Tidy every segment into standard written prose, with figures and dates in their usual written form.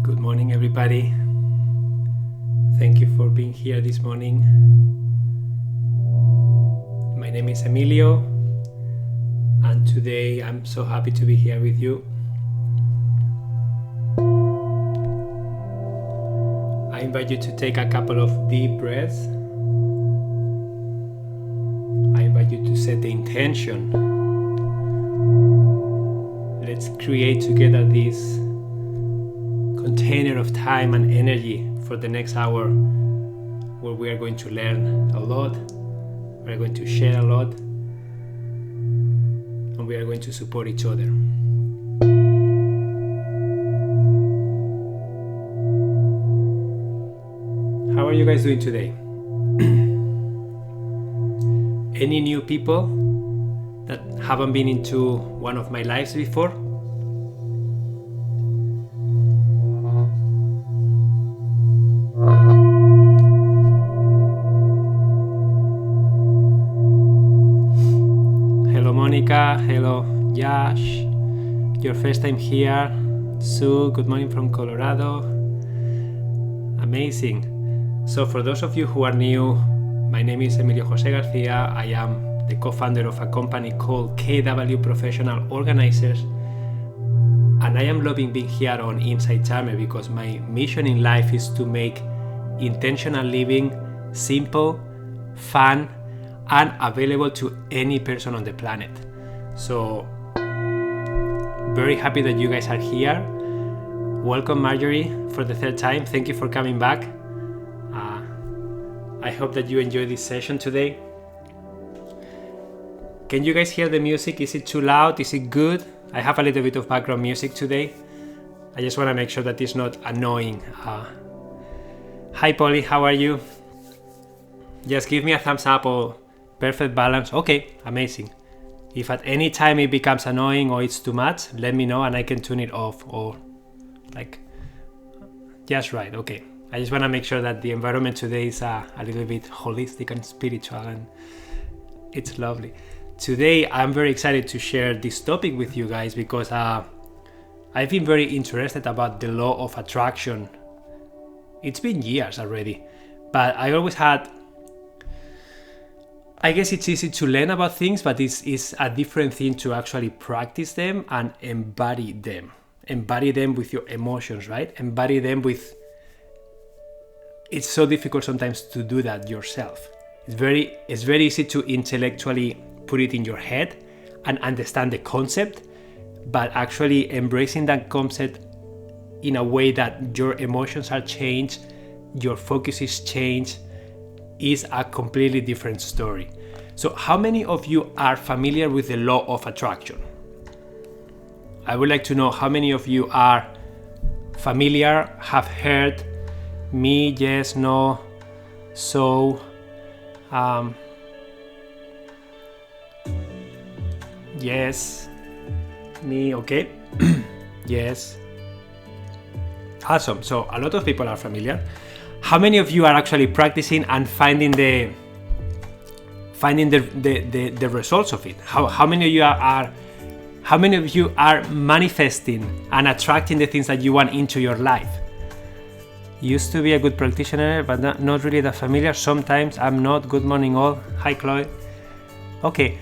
Good morning, everybody. Thank you for being here this morning. My name is Emilio, and today I'm so happy to be here with you. I invite you to take a couple of deep breaths. I invite you to set the intention. Let's create together this container of time and energy for the next hour where we are going to learn a lot, we are going to share a lot, and we are going to support each other. How are you guys doing today? Any new people that haven't been into one of my lives before? Hello Monica, hello Yash, your first time here. Sue, good morning from Colorado. Amazing. So for those of you who are new, my name is Emilio Jose Garcia. I am the co-founder of a company called KW Professional Organizers, and I am loving being here on Inside Charmer because my mission in life is to make intentional living simple, fun, and available to any person on the planet. So very happy that you guys are here. Welcome Marjorie for the third time. Thank you for coming back. I hope that you enjoy this session today. Can you guys hear the music? Is it too loud? Is it good? I have a little bit of background music today. I just want to make sure that it's not annoying. Hi Polly, how are you? Just give me a thumbs up or perfect balance. Okay, amazing. If at any time it becomes annoying or it's too much, let me know and I can tune it off or like just right. Okay. I just want to make sure that the environment today is a little bit holistic and spiritual, and it's lovely. Today, I'm very excited to share this topic with you guys because I've been very interested about the law of attraction. It's been years already, but I always had, I guess it's easy to learn about things, but it's a different thing to actually practice them and embody them. Embody them with your emotions, right? Embody them with... It's so difficult sometimes to do that yourself. It's very easy to intellectually put it in your head and understand the concept, but actually embracing that concept in a way that your emotions are changed, your focus is changed, is a completely different story. So how many of you are familiar with the law of attraction? I would like to know how many of you are familiar, have heard. Me, yes, no, so, yes, me, okay, yes, awesome. So a lot of people are familiar. How many of you are actually practicing and finding the results of it? How many of you how many of you are manifesting and attracting the things that you want into your life? Used to be a good practitioner, but not really that familiar. Sometimes I'm not. Good morning all. Hi Chloe. Okay.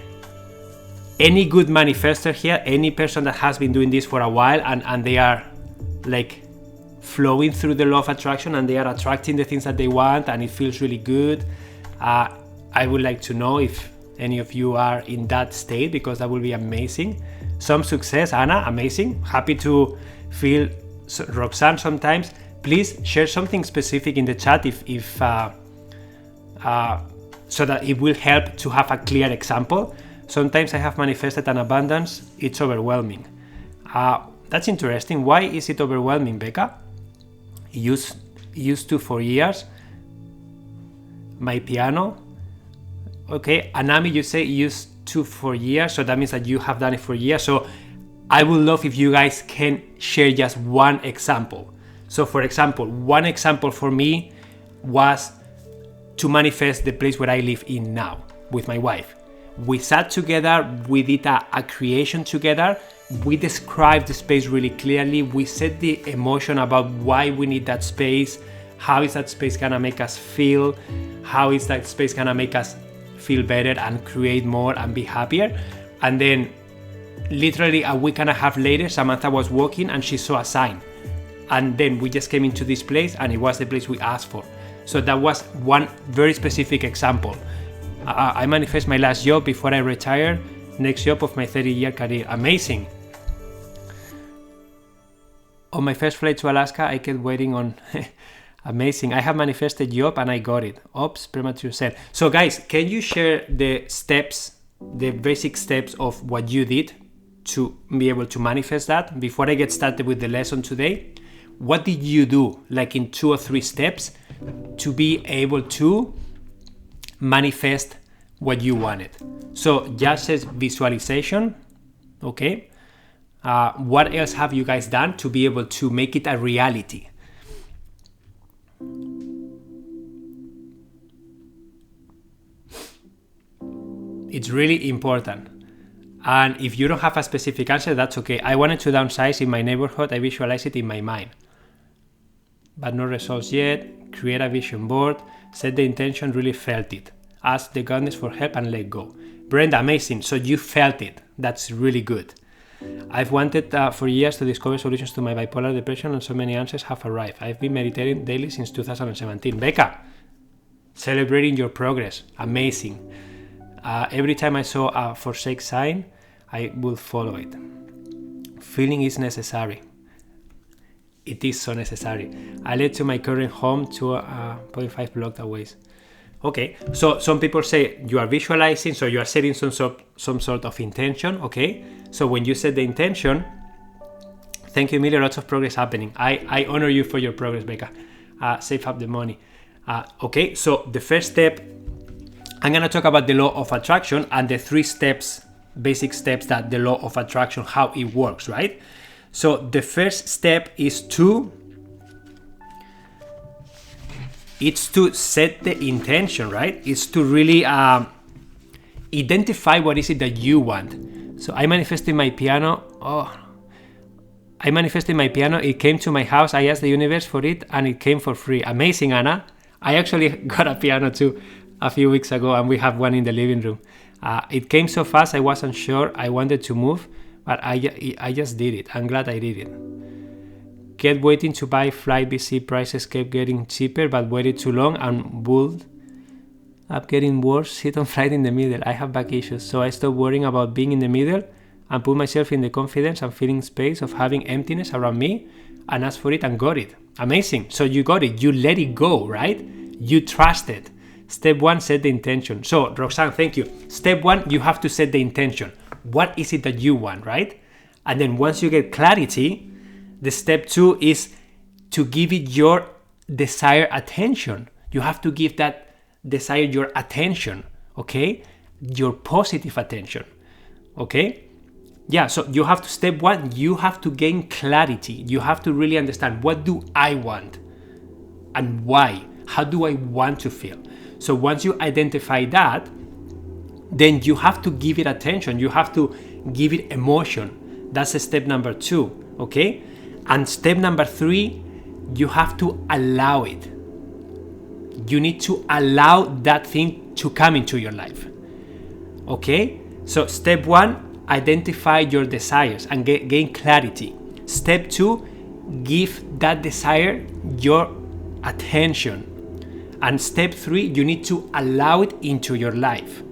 Any good manifester here? Any person that has been doing this for a while and they are like flowing through the law of attraction and they are attracting the things that they want and it feels really good? I would like to know if any of you are in that state because that will be amazing. Some success, Anna, amazing. Happy to feel Roxanne sometimes. Please share something specific in the chat if so that it will help to have a clear example. Sometimes I have manifested an abundance. It's overwhelming. That's interesting. Why is it overwhelming, Becca? Used to for years. My piano. Okay, Anami, you say used to for years, so that means that you have done it for years. So I would love if you guys can share just one example. So for example, one example for me was to manifest the place where I live in now with my wife. We sat together, we did a creation together we describe the space really clearly. We set the emotion about why we need that space, how is that space gonna make us feel, how is that space gonna make us feel better and create more and be happier. And then literally a week and a half later, Samantha was walking and she saw a sign. And then we just came into this place and it was the place we asked for. So that was one very specific example. I manifest my last job before I retire, next job of my 30-year career. Amazing. On my first flight to Alaska, I kept waiting on... Amazing. I have manifested job and I got it. Oops, premature sale. So guys, can you share the steps, the basic steps of what you did to be able to manifest that? Before I get started with the lesson today, what did you do, like in 2 or 3 steps, to be able to manifest what you wanted? So just says visualization, okay? What else have you guys done to be able to make it a reality? It's really important. And if you don't have a specific answer, that's okay. I wanted to downsize in my neighborhood. I visualize it in my mind, but no results yet. Create a vision board, set the intention, really felt it. Ask the goddess for help and let go. Brenda, amazing. So you felt it. That's really good. I've wanted for years to discover solutions to my bipolar depression and so many answers have arrived. I've been meditating daily since 2017. Becca, celebrating your progress. Amazing. Every time I saw a forsake sign, I will follow it. Feeling is necessary. It is so necessary. I led to my current home 2.5 block away. Okay, so some people say you are visualizing, so you are setting some sort of intention, okay? So when you set the intention, thank you, Emilia, lots of progress happening. I honor you for your progress, Becca. Save up the money. Okay, so the first step, I'm gonna talk about the law of attraction and the 3 steps, basic steps that the law of attraction, how it works, right? So the first step is to set the intention, right? It's to really identify what is it that you want. So I manifested my piano. It came to my house. I asked the universe for it and it came for free. Amazing, Anna. I actually got a piano too a few weeks ago and we have one in the living room. It came so fast, I wasn't sure. I wanted to move, but I just did it. I'm glad I did it. Kept waiting to buy flight BC, prices kept getting cheaper, but waited too long and would up getting worse. Sit on flight in the middle. I have back issues, so I stopped worrying about being in the middle and put myself in the confidence and feeling space of having emptiness around me and asked for it and got it. Amazing. So you got it. You let it go, right? You trusted. Step 1, set the intention. So Roxanne, thank you. Step 1, you have to set the intention. What is it that you want, right? And then once you get clarity, the step 2 is to give it your desired attention. You have to give that desire your attention, okay? Your positive attention, okay? Yeah, so you have to, step 1, you have to gain clarity. You have to really understand, what do I want and why? How do I want to feel? So once you identify that, then you have to give it attention. You have to give it emotion. That's step number 2, okay? And step number 3, you have to allow it. You need to allow that thing to come into your life. Okay? So step 1, identify your desires and gain clarity. Step 2, give that desire your attention. And step 3, you need to allow it into your life.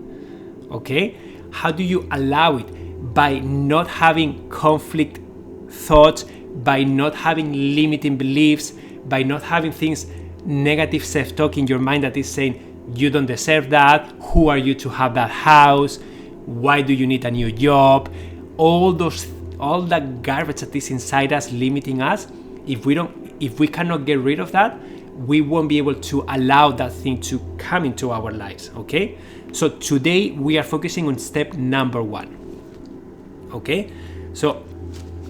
Okay? How do you allow it? By not having conflict thoughts, by not having limiting beliefs, by not having things, negative self-talk in your mind that is saying, you don't deserve that, who are you to have that house, why do you need a new job, all that garbage that is inside us limiting us. If we cannot get rid of that, we won't be able to allow that thing to come into our lives, okay? So today we are focusing on step number 1, okay? So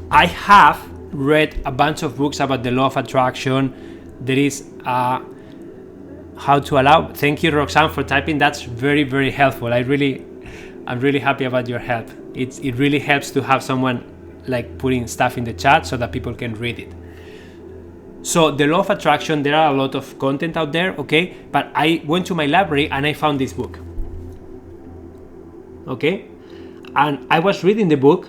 I have read a bunch of books about the law of attraction. There is how to allow. Thank you, Roxanne, for typing. That's very, very helpful. I'm really happy about your help. It really helps to have someone like putting stuff in the chat so that people can read it. So the law of attraction, there are a lot of content out there, okay? But I went to my library and I found this book, okay? And I was reading the book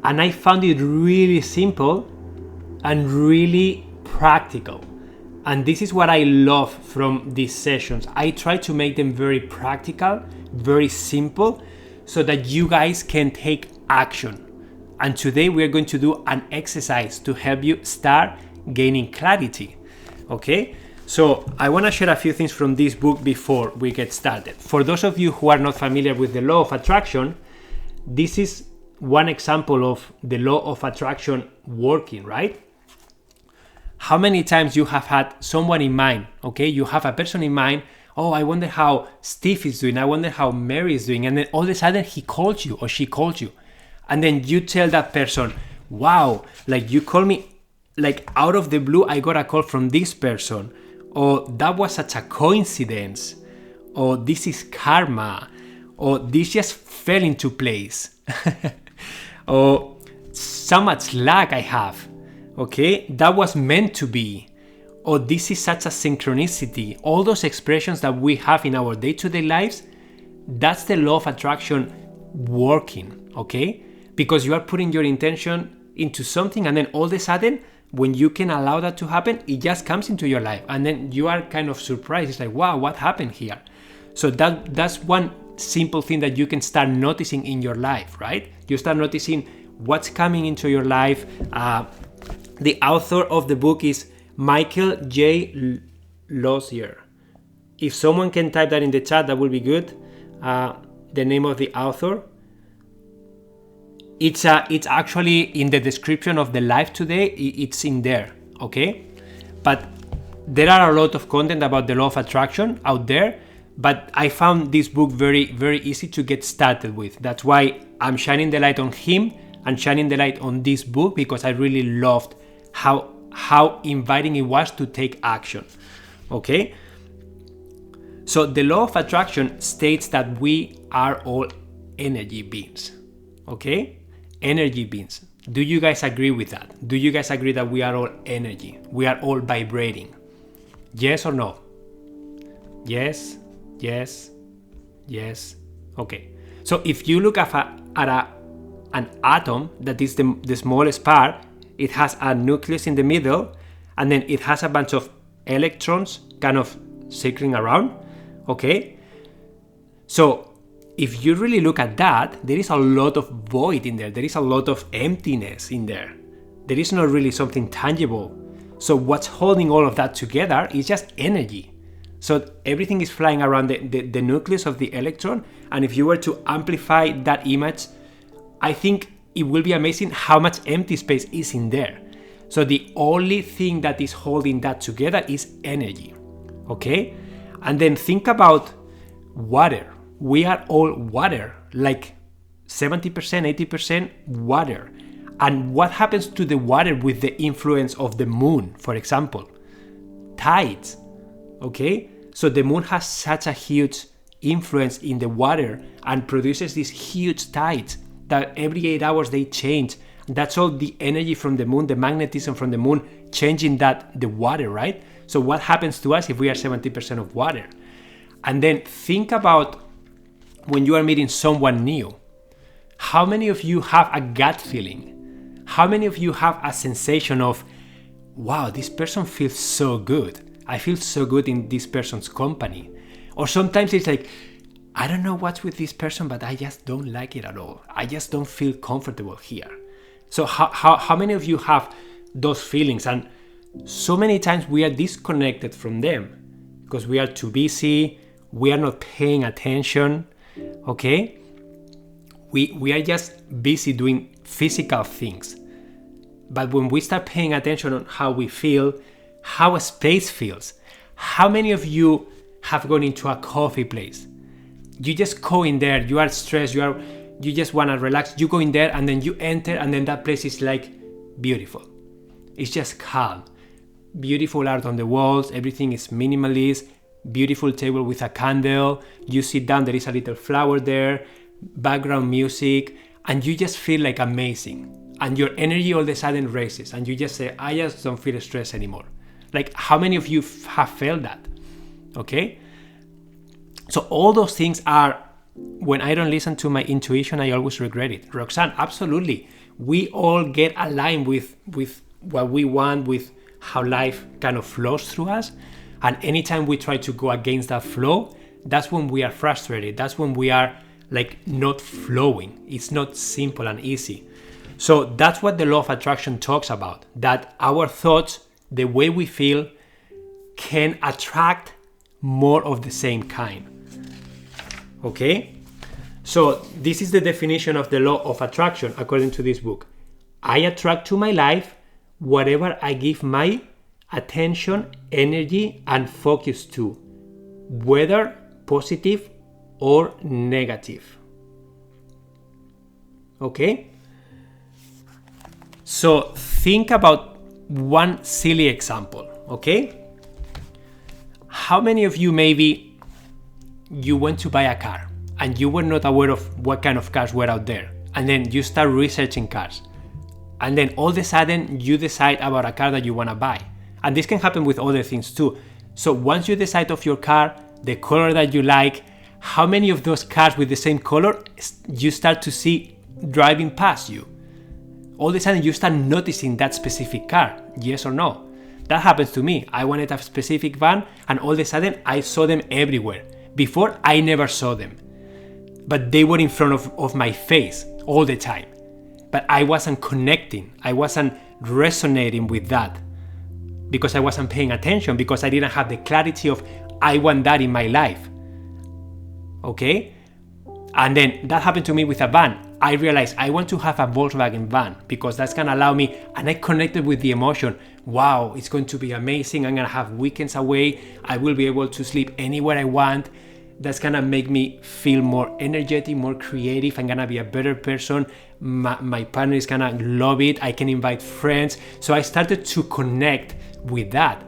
and I found it really simple and really practical. And this is what I love from these sessions. I try to make them very practical, very simple, so that you guys can take action. And today we're going to do an exercise to help you start gaining clarity, okay? So I want to share a few things from this book before we get started. For those of you who are not familiar with the law of attraction, this is one example of the law of attraction working, right? How many times you have had someone in mind, okay? You have a person in mind, oh, I wonder how Steve is doing, I wonder how Mary is doing, and then all of a sudden he calls you or she calls you. And then you tell that person, wow, like you call me, like out of the blue, I got a call from this person. Or that was such a coincidence. Or this is karma. Or this just fell into place. Or so much luck I have. Okay, that was meant to be. Or this is such a synchronicity. All those expressions that we have in our day-to-day lives, that's the law of attraction working, okay? Because you are putting your intention into something and then all of a sudden, when you can allow that to happen, it just comes into your life. And then you are kind of surprised. It's like, wow, what happened here? So that's one simple thing that you can start noticing in your life, right? You start noticing what's coming into your life. The author of the book is Michael J. Lozier. If someone can type that in the chat, that would be good. The name of the author. It's actually in the description of the live today. It's in there, okay? But there are a lot of content about the law of attraction out there. But I found this book very, very easy to get started with. That's why I'm shining the light on him and shining the light on this book, because I really loved how inviting it was to take action, okay? So the law of attraction states that we are all energy beings, okay? Energy beings. Do you guys agree with that? Do you guys agree that we are all energy? We are all vibrating? Yes or no? Yes, yes, yes. Okay. So if you look at an atom, that is the smallest part, it has a nucleus in the middle, and then it has a bunch of electrons kind of circling around, okay? So if you really look at that, there is a lot of void in there. There is a lot of emptiness in there. There is not really something tangible. So what's holding all of that together is just energy. So everything is flying around the nucleus of the electron. And if you were to amplify that image, I think it will be amazing how much empty space is in there. So the only thing that is holding that together is energy, okay? And then think about water. We are all water, like 70%, 80% water. And what happens to the water with the influence of the moon, for example? Tides, okay? So the moon has such a huge influence in the water and produces these huge tides that every 8 hours they change. That's all the energy from the moon, the magnetism from the moon, changing the water, right? So what happens to us if we are 70% of water? And then think about when you are meeting someone new. How many of you have a gut feeling? How many of you have a sensation of, wow, this person feels so good. I feel so good in this person's company. Or sometimes it's like, I don't know what's with this person, but I just don't like it at all. I just don't feel comfortable here. So how many of you have those feelings? And so many times we are disconnected from them because we are too busy, we are not paying attention, okay? We are just busy doing physical things. But when we start paying attention on how we feel, how a space feels, how many of you have gone into a coffee place? You just go in there, you are stressed, you just want to relax, you go in there and then you enter and then that place is like beautiful. It's just calm. Beautiful art on the walls, everything is minimalist, beautiful table with a candle, you sit down, there is a little flower there, background music, and you just feel like amazing. and your energy all of a sudden raises and you just say, I just don't feel stressed anymore. Like, how many of you have felt that? Okay? So all those things are, when I don't listen to my intuition, I always regret it. Roxanne, absolutely. We all get aligned with what we want, with how life kind of flows through us. And anytime we try to go against that flow, that's when we are frustrated. That's when we are like not flowing. It's not simple and easy. So that's what the law of attraction talks about, that our thoughts, the way we feel, can attract more of the same kind. Okay? So this is the definition of the law of attraction according to this book. I attract to my life whatever I give my attention, energy, and focus to, whether positive or negative. Okay? So think about one silly example, okay? How many of you, maybe you went to buy a car and you were not aware of what kind of cars were out there, and then you start researching cars, and then all of a sudden you decide about a car that you want to buy. And this can happen with other things too. So once you decide of your car, the color that you like, how many of those cars with the same color you start to see driving past you? All of a sudden you start noticing that specific car, yes or no? That happens to me. I wanted a specific van and all of a sudden I saw them everywhere. Before, I never saw them, but they were in front of my face all the time. But I wasn't connecting, I wasn't resonating with that because I wasn't paying attention, because I didn't have the clarity of I want that in my life. Okay? And then that happened to me with a van. I realized I want to have a Volkswagen van because that's gonna allow me, and I connected with the emotion. Wow, it's going to be amazing. I'm gonna have weekends away. I will be able to sleep anywhere I want. That's gonna make me feel more energetic, more creative. I'm gonna be a better person. My partner is gonna love it. I can invite friends. So I started to connect with that.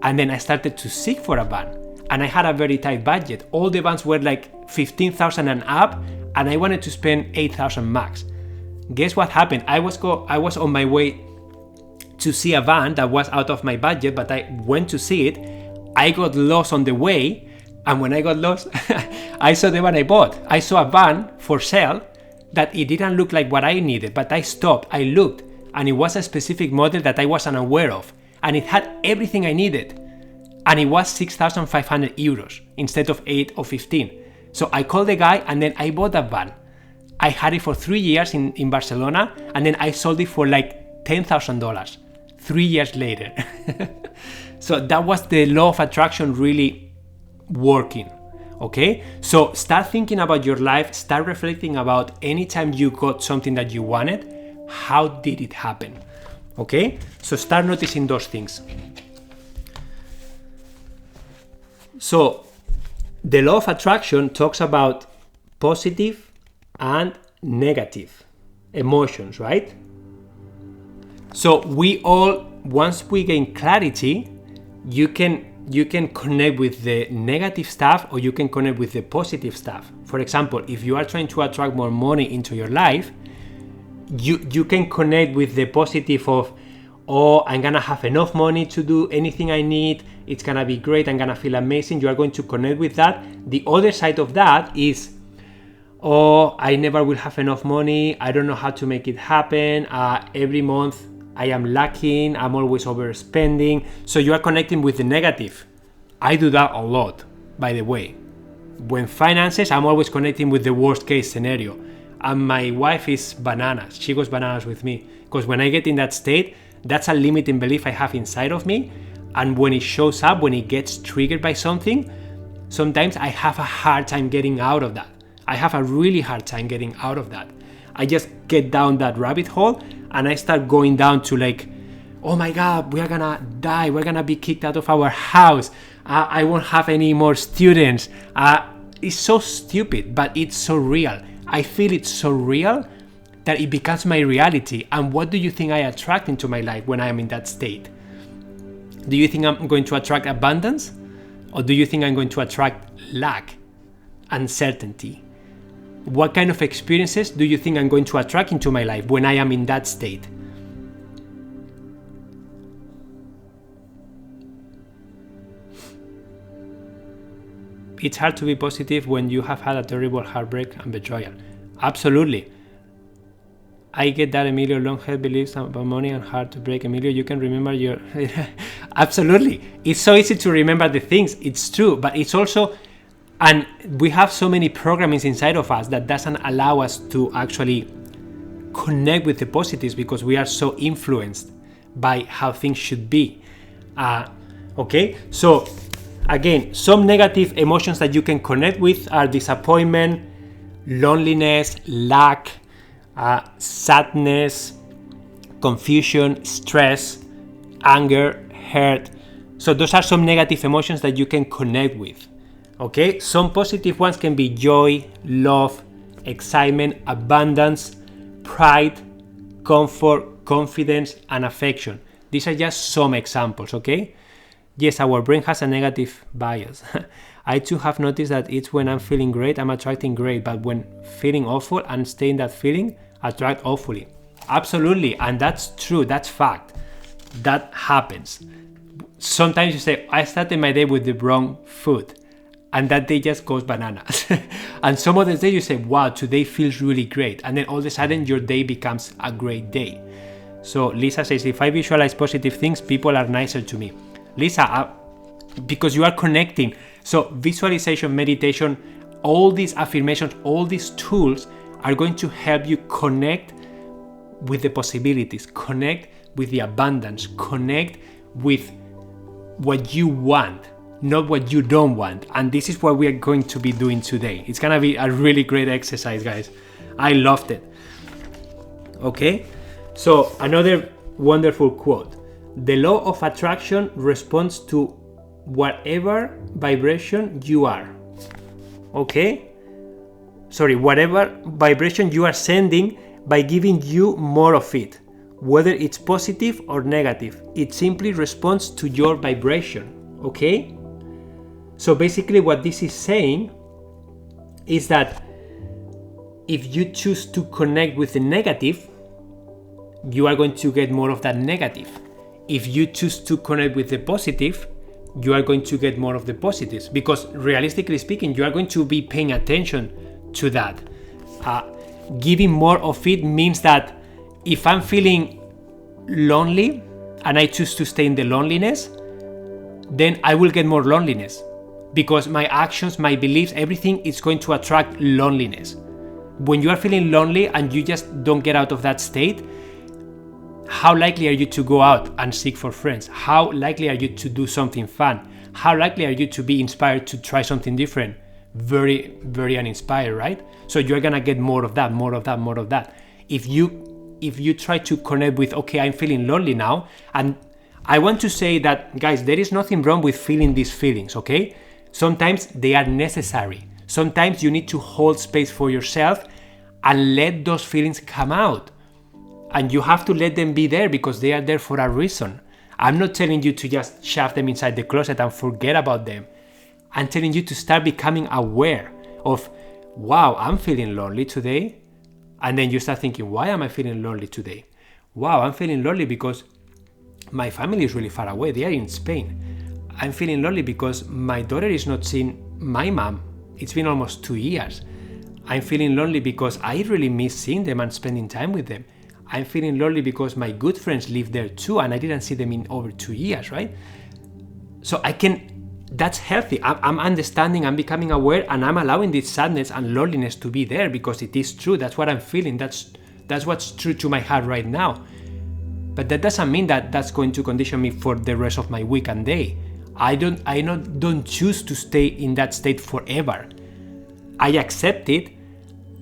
And then I started to seek for a van. And I had a very tight budget. All the vans were like 15,000 and up, and I wanted to spend 8,000 max. Guess what happened? I was on my way to see a van that was out of my budget, but I went to see it. I got lost on the way, and when I got lost, I saw the van I bought. I saw a van for sale that it didn't look like what I needed, but I stopped, I looked, and it was a specific model that I wasn't aware of, and it had everything I needed. And it was 6,500 euros instead of 8 or 15. So I called the guy and then I bought that van. I had it for 3 years in Barcelona, and then I sold it for like $10,000 3 years later. So that was the law of attraction really working. Okay? So start thinking about your life, start reflecting about anytime you got something that you wanted, how did it happen? Okay? So start noticing those things. So the law of attraction talks about positive and negative emotions, right? So we all, once we gain clarity, you can connect with the negative stuff or you can connect with the positive stuff. For example, if you are trying to attract more money into your life, you can connect with the positive of, oh, I'm gonna have enough money to do anything I need, it's gonna be great, I'm gonna feel amazing. You are going to connect with that. The other side of that is, oh, I never will have enough money, I don't know how to make it happen, every month I am lacking, I'm always overspending. So you are connecting with the negative. I do that a lot, by the way. When finances, I'm always connecting with the worst case scenario. And my wife is bananas, she goes bananas with me, because when I get in that state, that's a limiting belief I have inside of me. And when it shows up, when it gets triggered by something, sometimes I have a hard time getting out of that. I have a really hard time getting out of that. I just get down that rabbit hole and I start going down to like, oh my God, we are gonna die. We're gonna be kicked out of our house. I won't have any more students. It's so stupid, but it's so real. I feel it's so real that it becomes my reality. And what do you think I attract into my life when I am in that state? Do you think I'm going to attract abundance? Or do you think I'm going to attract lack, uncertainty, what kind of experiences do you think I'm going to attract into my life when I am in that state? It's hard to be positive when you have had a terrible heartbreak and betrayal. Absolutely. I get that, Emilio. Long-held beliefs about money and hard to break. Emilio, you can remember your... Absolutely. It's so easy to remember the things. It's true. But it's also... And we have so many programmings inside of us that doesn't allow us to actually connect with the positives because we are so influenced by how things should be. Okay? So, again, some negative emotions that you can connect with are disappointment, loneliness, lack, sadness, confusion, stress, anger, hurt. So those are some negative emotions that you can connect with. Okay, some positive ones can be joy, love, excitement, abundance, pride, comfort, confidence, and affection. These are just some examples, okay? Yes, our brain has a negative bias. I too have noticed that it's when I'm feeling great, I'm attracting great, but when feeling awful and stay in that feeling, attract awfully. Absolutely, and that's true, that's fact. That happens. Sometimes you say, I started my day with the wrong food, and that day just goes bananas. And some other day you say, wow, today feels really great, and then all of a sudden your day becomes a great day. So Lisa says, if I visualize positive things, people are nicer to me. Lisa, because you are connecting. So visualization, meditation, all these affirmations, all these tools are going to help you connect with the possibilities, connect with the abundance, connect with what you want, not what you don't want. And this is what we are going to be doing today. It's going to be a really great exercise, guys. I loved it. Okay? So another wonderful quote. The law of attraction responds to whatever vibration you are. Okay? Sorry, whatever vibration you are sending by giving you more of it. Whether it's positive or negative, it simply responds to your vibration. Okay? So basically what this is saying is that if you choose to connect with the negative, you are going to get more of that negative. If you choose to connect with the positive, you are going to get more of the positives, because realistically speaking, you are going to be paying attention to that. Giving more of it means that if I'm feeling lonely and I choose to stay in the loneliness, then I will get more loneliness, because my actions, my beliefs, everything is going to attract loneliness. When you are feeling lonely and you just don't get out of that state, how likely are you to go out and seek for friends? How likely are you to do something fun? How likely are you to be inspired to try something different? Very, very uninspired, right? So you're gonna get more of that, more of that, more of that. If you try to connect with, okay, I'm feeling lonely now, and I want to say that, guys, there is nothing wrong with feeling these feelings, okay? Sometimes they are necessary. Sometimes you need to hold space for yourself and let those feelings come out. And you have to let them be there because they are there for a reason. I'm not telling you to just shove them inside the closet and forget about them. I'm telling you to start becoming aware of, wow, I'm feeling lonely today. And then you start thinking, why am I feeling lonely today? Wow, I'm feeling lonely because my family is really far away. They are in Spain. I'm feeling lonely because my daughter is not seeing my mom. It's been almost 2 years. I'm feeling lonely because I really miss seeing them and spending time with them. I'm feeling lonely because my good friends live there too and I didn't see them in over 2 years, right? So that's healthy. I'm understanding, I'm becoming aware, and I'm allowing this sadness and loneliness to be there because it is true. That's what I'm feeling. That's what's true to my heart right now. But that doesn't mean that that's going to condition me for the rest of my week and day. I don't choose to stay in that state forever. I accept it,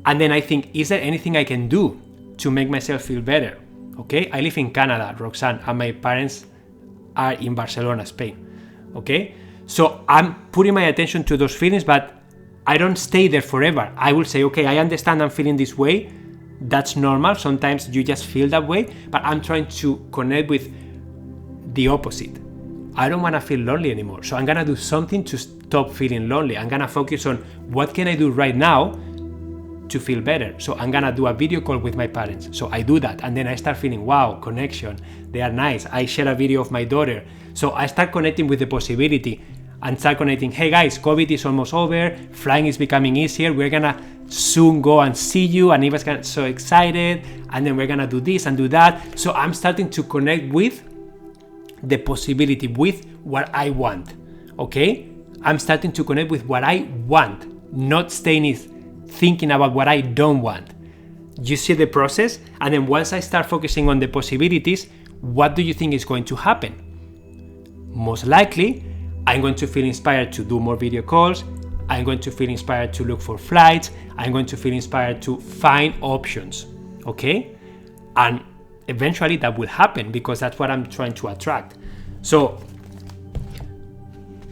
and then I think, is there anything I can do to make myself feel better? Okay, I live in Canada, Roxanne, and my parents are in Barcelona, Spain. Okay, so I'm putting my attention to those feelings, but I don't stay there forever. I will say, okay, I understand I'm feeling this way. That's normal. Sometimes you just feel that way, but I'm trying to connect with the opposite. I don't want to feel lonely anymore. So I'm going to do something to stop feeling lonely. I'm going to focus on what can I do right now to feel better. So I'm gonna do a video call with my parents. So I do that, and then I start feeling, wow, connection, they are nice. I share a video of my daughter. So I start connecting with the possibility and start connecting, hey guys, COVID is almost over, flying is becoming easier, we're gonna soon go and see you, and Eva's gonna so excited, and then we're gonna do this and do that. So I'm starting to connect with the possibility, with what I want, okay? I'm starting to connect with what I want, not staying thinking about what I don't want. You see the process? And then once I start focusing on the possibilities, what do you think is going to happen? Most likely, I'm going to feel inspired to do more video calls. I'm going to feel inspired to look for flights. I'm going to feel inspired to find options, okay? And eventually that will happen because that's what I'm trying to attract. So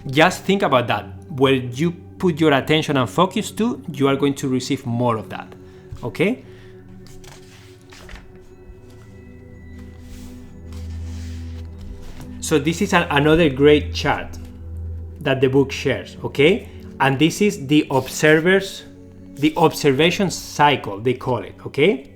just think about that. Where you put your attention and focus to, you are going to receive more of that, okay? So this is another great chart that the book shares, okay? And this is the observation cycle, they call it, okay?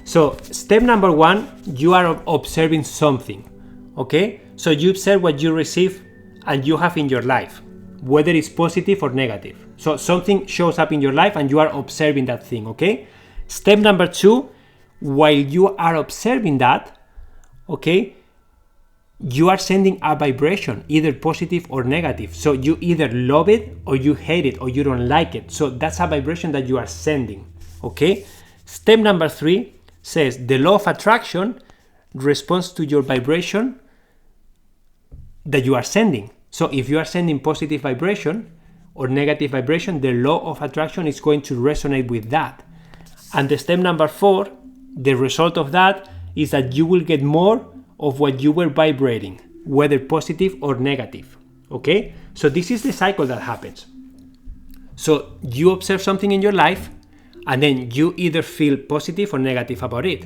So step number 1, you are observing something, okay? So you observe what you receive and you have in your life, whether it's positive or negative. So something shows up in your life and you are observing that thing, okay? Step number 2, while you are observing that, okay, you are sending a vibration, either positive or negative. So you either love it or you hate it or you don't like it. So that's a vibration that you are sending, okay? Step number 3 says the law of attraction responds to your vibration that you are sending. So if you are sending positive vibration or negative vibration, the law of attraction is going to resonate with that. And the step number 4, the result of that is that you will get more of what you were vibrating, whether positive or negative, okay? So this is the cycle that happens. So you observe something in your life, and then you either feel positive or negative about it.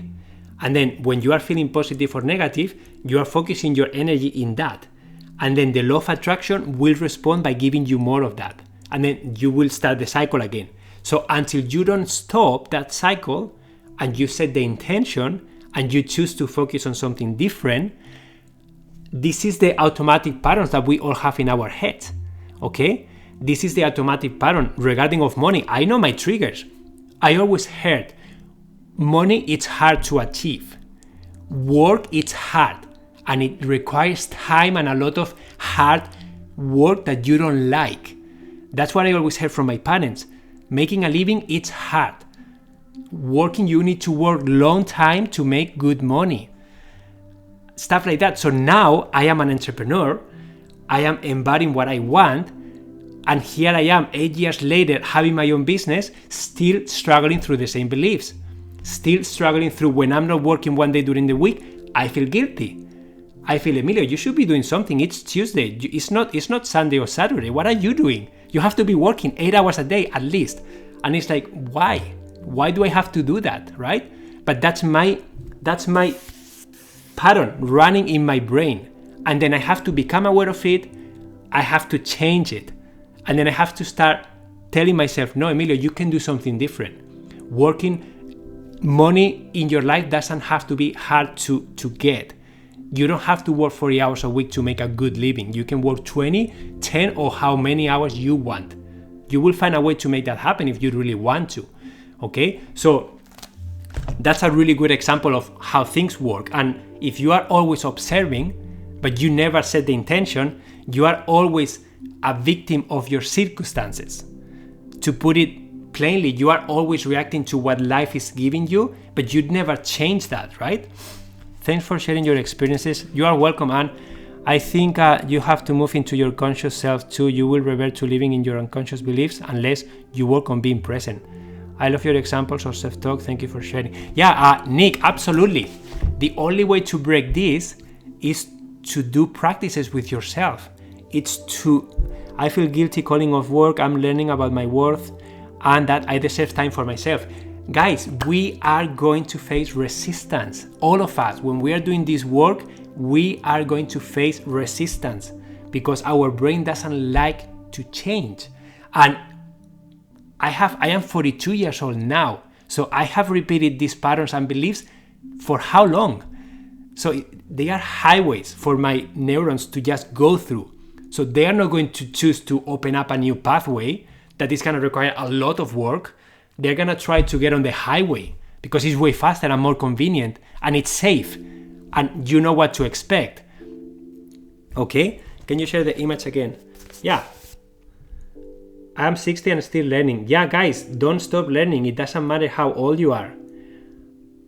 And then when you are feeling positive or negative, you are focusing your energy in that. And then the law of attraction will respond by giving you more of that. And then you will start the cycle again. So until you don't stop that cycle and you set the intention and you choose to focus on something different, this is the automatic patterns that we all have in our heads, okay? This is the automatic pattern regarding of money. I know my triggers. I always heard, money it's hard to achieve. Work it's hard and it requires time and a lot of hard work that you don't like. That's what I always heard from my parents. Making a living it's hard. Working, you need to work long time to make good money. Stuff like that. So now I am an entrepreneur. I am embodying what I want. And here I am 8 years later having my own business, still struggling through the same beliefs. Still struggling through when I'm not working one day during the week, I feel guilty. I feel, Emilio, you should be doing something. It's Tuesday. It's not Sunday or Saturday. What are you doing? You have to be working 8 hours a day at least. And it's like, why? Why do I have to do that, right? But that's my pattern running in my brain. And then I have to become aware of it. I have to change it. And then I have to start telling myself, no, Emilio, you can do something different. Working, money in your life doesn't have to be hard to get. You don't have to work 40 hours a week to make a good living. You can work 20, 10, or how many hours you want. You will find a way to make that happen if you really want to. Okay, so that's a really good example of how things work. And if you are always observing, but you never set the intention, you are always a victim of your circumstances. To put it plainly, you are always reacting to what life is giving you, but you'd never change that, right? Thanks for sharing your experiences. You are welcome, Anne. I think you have to move into your conscious self too. You will revert to living in your unconscious beliefs unless you work on being present. I love your examples of self-talk. Thank you for sharing. Yeah, Nick, absolutely. The only way to break this is to do practices with yourself. I feel guilty calling off work. I'm learning about my worth and that I deserve time for myself. Guys, we are going to face resistance. All of us, when we are doing this work, we are going to face resistance because our brain doesn't like to change. And I am 42 years old now. So I have repeated these patterns and beliefs for how long? So they are highways for my neurons to just go through. So they are not going to choose to open up a new pathway that is going to require a lot of work. They're going to try to get on the highway because it's way faster and more convenient and it's safe and you know what to expect. Okay, can you share the image again? Yeah. I'm 60 and still learning. Yeah, guys, don't stop learning. It doesn't matter how old you are.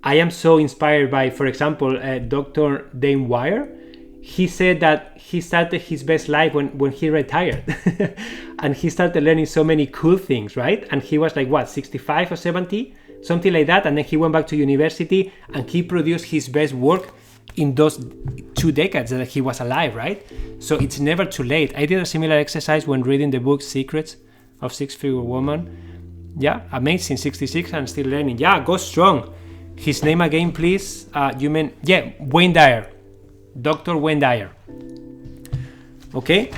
I am so inspired by, for example, Dr. Dane Wire. He said that he started his best life when he retired. And he started learning so many cool things, right? And he was like, what, 65 or 70? Something like that. And then he went back to university and he produced his best work in those 2 decades that he was alive, right? So it's never too late. I did a similar exercise when reading the book Secrets of Six-Figure Woman. Yeah, amazing, 66 and still learning. Yeah, go strong. His name again, please. Wayne Dyer. Dr. Wayne Dyer. Okay?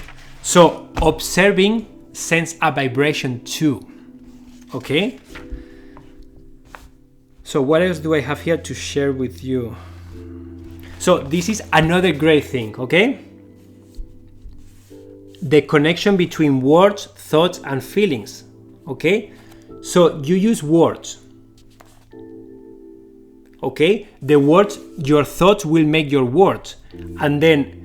So, observing sends a vibration too. Okay? So, what else do I have here to share with you? So, this is another great thing, okay? The connection between words, thoughts, and feelings. Okay? So, you use words. Okay, the words, your thoughts will make your words, and then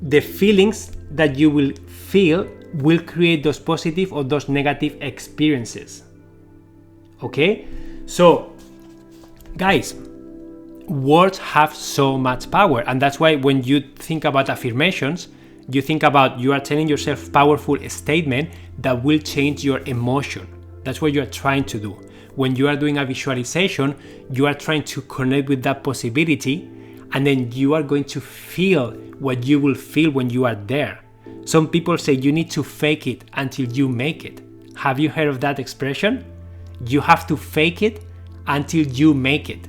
the feelings that you will feel will create those positive or those negative experiences. Okay, so guys, words have so much power, and that's why when you think about affirmations, you think about you are telling yourself powerful statement that will change your emotion. That's what you are trying to do. When you are doing a visualization, you are trying to connect with that possibility, and then you are going to feel what you will feel when you are there. Some people say you need to fake it until you make it. Have you heard of that expression? You have to fake it until you make it.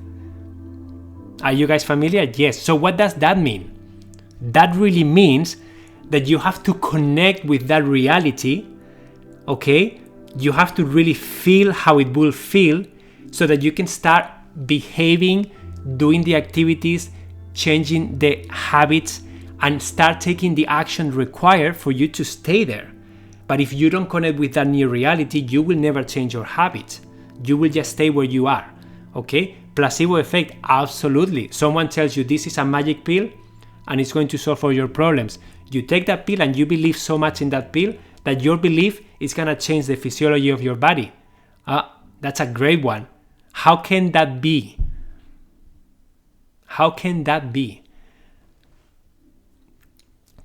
Are you guys familiar? Yes. So what does that mean? That really means that you have to connect with that reality, okay? You have to really feel how it will feel so that you can start behaving, doing the activities, changing the habits, and start taking the action required for you to stay there. But if you don't connect with that new reality, you will never change your habits. You will just stay where you are, okay? Placebo effect, absolutely. Someone tells you this is a magic pill and it's going to solve all your problems. You take that pill and you believe so much in that pill that your belief is going to change the physiology of your body. That's a great one. How can that be? How can that be?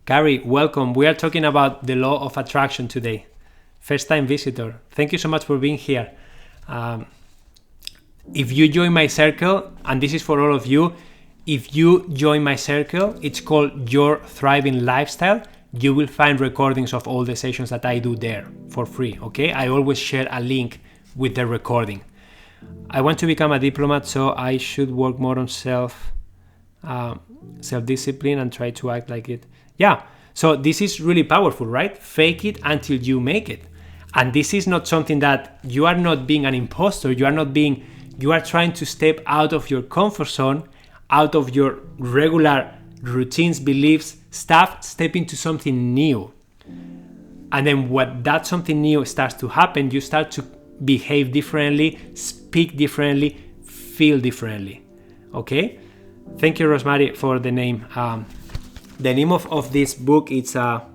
Gary, welcome. We are talking about the law of attraction today. First time visitor. Thank you so much for being here. If you join my circle, and this is for all of you, if you join my circle, it's called Your Thriving Lifestyle. You will find recordings of all the sessions that I do there for free, okay? I always share a link with the recording. I want to become a diplomat, so I should work more on self-discipline and try to act like it. Yeah, so this is really powerful, right? Fake it until you make it. And this is not something that you are not being an imposter. You are trying to step out of your comfort zone, out of your regular routines, beliefs, stuff, step into something new. And then when that something new starts to happen, you start to behave differently, speak differently, feel differently. Okay? Thank you, Rosemary, for the name. The name of this book, it's Power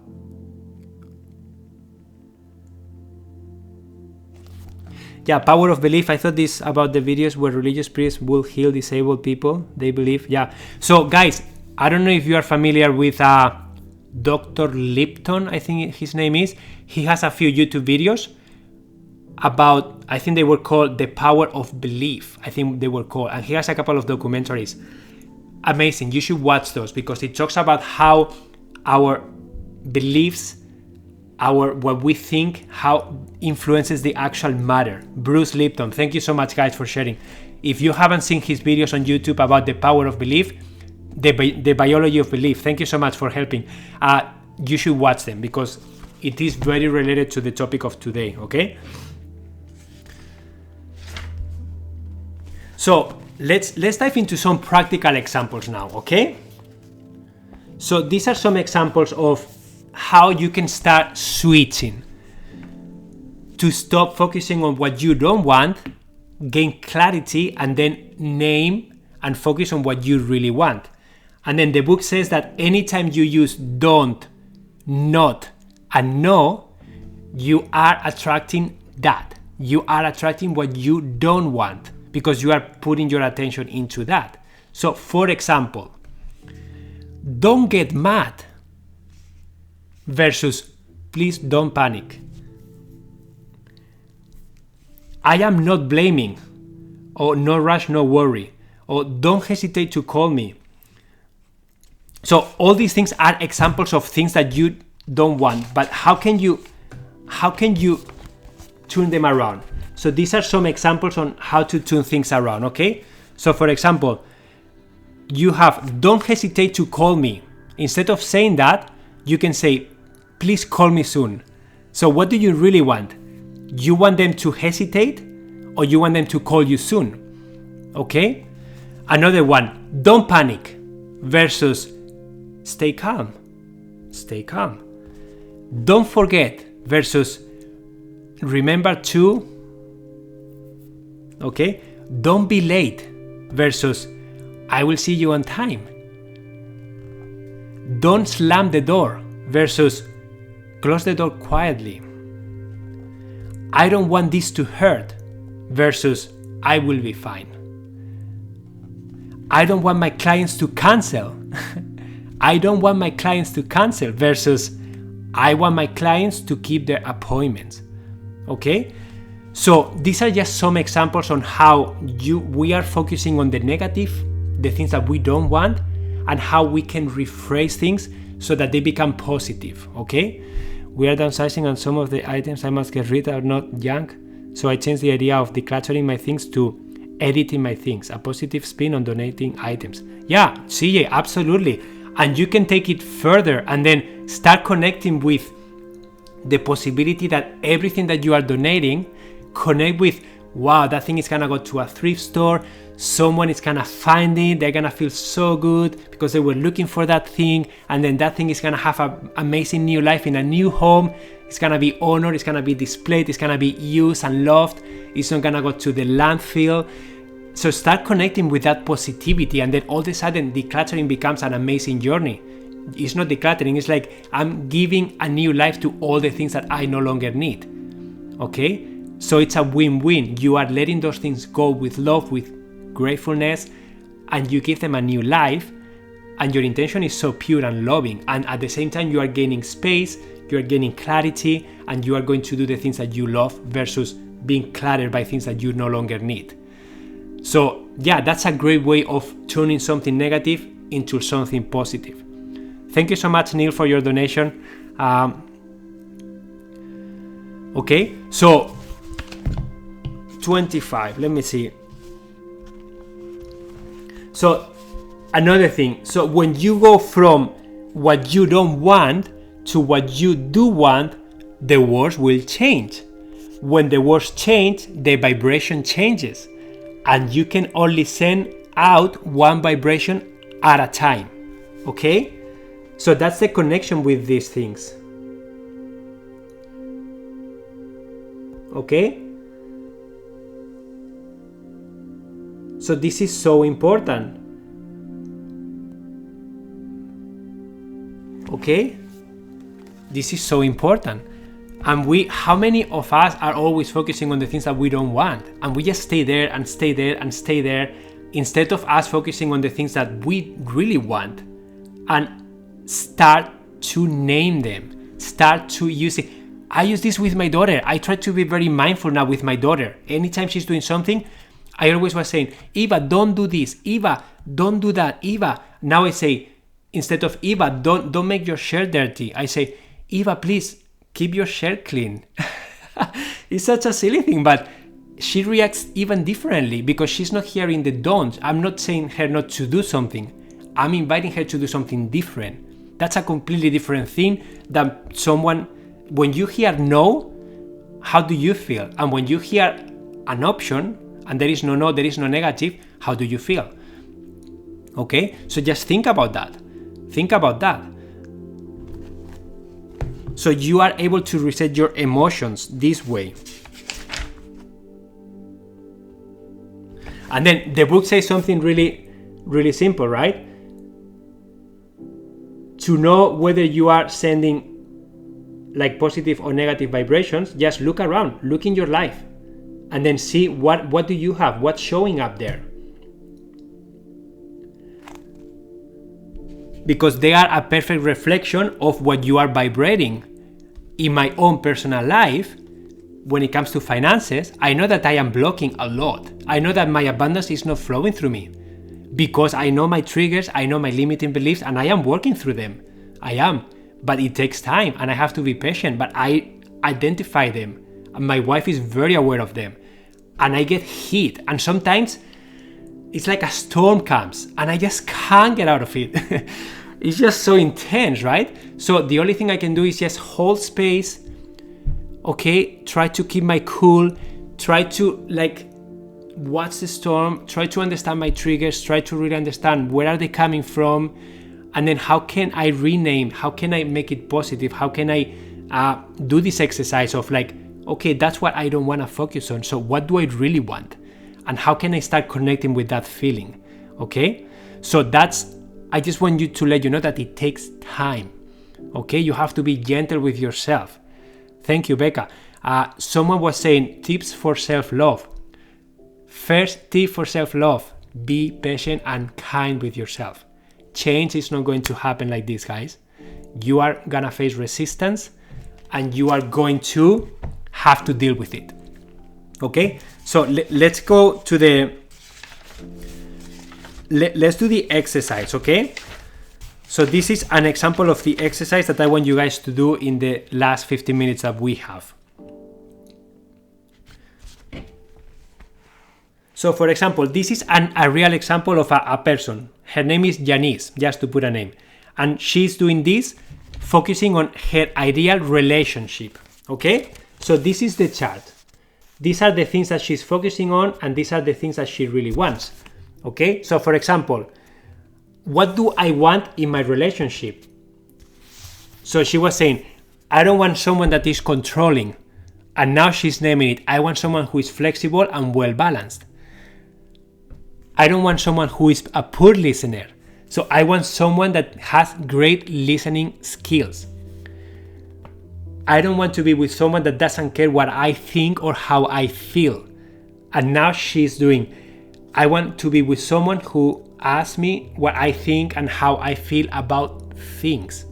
of Belief. I thought this about the videos where religious priests will heal disabled people. They believe. Yeah. So guys, I don't know if you are familiar with Dr. Lipton, I think his name is. He has a few YouTube videos about, I think they were called The Power of Belief. I think they were called. And he has a couple of documentaries. Amazing. You should watch those because it talks about how our beliefs, what we think, how influences the actual matter. Bruce Lipton, thank you so much, guys, for sharing. If you haven't seen his videos on YouTube about the power of belief, the biology of belief, thank you so much for helping. You should watch them because it is very related to the topic of today, okay? So let's dive into some practical examples now, okay? So these are some examples of how you can start switching to stop focusing on what you don't want, gain clarity, and then name and focus on what you really want. And then the book says that anytime you use don't, not, and no, you are attracting that. You are attracting what you don't want because you are putting your attention into that. So, for example, don't get mad versus please don't panic. I am not blaming, or no rush, no worry, or don't hesitate to call me. So all these things are examples of things that you don't want, but how can you turn them around? So these are some examples on how to turn things around, okay? So for example, you have don't hesitate to call me. Instead of saying that, you can say, please call me soon. So what do you really want? You want them to hesitate or you want them to call you soon? Okay? Another one, don't panic versus stay calm. Stay calm. Don't forget versus remember to. Okay? Don't be late versus I will see you on time. Don't slam the door versus close the door quietly. I don't want this to hurt versus I will be fine. I don't want my clients to cancel. I don't want my clients to cancel versus I want my clients to keep their appointments. Okay? So these are just some examples on how we are focusing on the negative, the things that we don't want, and how we can rephrase things so that they become positive. Okay? We are downsizing and some of the items I must get rid of are not junk. So I changed the idea of decluttering my things to editing my things, a positive spin on donating items. Yeah, CJ, absolutely. And you can take it further and then start connecting with the possibility that everything that you are donating, connect with, wow, that thing is gonna go to a thrift store, someone is gonna find it, they're gonna feel so good because they were looking for that thing, and then that thing is gonna have an amazing new life in a new home. It's gonna be honored, it's gonna be displayed, it's gonna be used and loved. It's not gonna go to the landfill. So start connecting with that positivity, and then all of a sudden decluttering becomes an amazing journey. It's not decluttering, it's like I'm giving a new life to all the things that I no longer need. Okay? So it's a win-win. You are letting those things go with love, with gratefulness, and you give them a new life, and your intention is so pure and loving, and at the same time you are gaining space, you are gaining clarity, and you are going to do the things that you love versus being cluttered by things that you no longer need. So yeah, that's a great way of turning something negative into something positive. Thank you so much, Neil, for your donation. Okay, so 25, let me see. So another thing, so when you go from what you don't want to what you do want, the words will change. When the words change, the vibration changes, and you can only send out one vibration at a time. Okay? So that's the connection with these things. Okay? So this is so important. Okay? This is so important. And how many of us are always focusing on the things that we don't want? And we just stay there and stay there and stay there instead of us focusing on the things that we really want and start to name them. Start to use it. I use this with my daughter. I try to be very mindful now with my daughter. Anytime she's doing something, I always was saying, Eva, don't do this. Eva, don't do that. Eva. Now I say, instead of Eva, don't make your shirt dirty, I say, Eva, please keep your shirt clean. It's such a silly thing, but she reacts even differently because she's not hearing the don'ts. I'm not saying her not to do something. I'm inviting her to do something different. That's a completely different thing than someone when you hear no, how do you feel? And when you hear an option and there is no, there is no negative, how do you feel? Okay, so just think about that. Think about that. So you are able to reset your emotions this way. And then the book says something really, really simple, right? To know whether you are sending like positive or negative vibrations, just look around, look in your life, and then see what do you have, what's showing up there. Because they are a perfect reflection of what you are vibrating. In my own personal life, when it comes to finances, I know that I am blocking a lot. I know that my abundance is not flowing through me because I know my triggers, I know my limiting beliefs, and I am working through them. I am, but it takes time and I have to be patient, but I identify them and my wife is very aware of them, and I get hit, and sometimes it's like a storm comes and I just can't get out of it. It's just so intense, right? So the only thing I can do is just hold space, okay, try to keep my cool, try to like watch the storm, try to understand my triggers, try to really understand where are they coming from, and then how can I rename, how can I make it positive, how can I do this exercise of like, okay, that's what I don't want to focus on, so what do I really want? And how can I start connecting with that feeling, okay? So I just want you to let you know that it takes time, okay? You have to be gentle with yourself. Thank you, Becca. Someone was saying tips for self-love. First tip for self-love, be patient and kind with yourself. Change is not going to happen like this, guys. You are gonna face resistance and you are going to have to deal with it, okay? So let's go to let's do the exercise, okay? So this is an example of the exercise that I want you guys to do in the last 15 minutes that we have. So for example, this is a real example of a person. Her name is Janice, just to put a name. And she's doing this, focusing on her ideal relationship, okay? So this is the chart. These are the things that she's focusing on, and these are the things that she really wants. Okay, so for example, what do I want in my relationship? So she was saying, I don't want someone that is controlling. And now she's naming it, I want someone who is flexible and well balanced. I don't want someone who is a poor listener. So I want someone that has great listening skills. I don't want to be with someone that doesn't care what I think or how I feel. And now she's doing, I want to be with someone who asks me what I think and how I feel about things.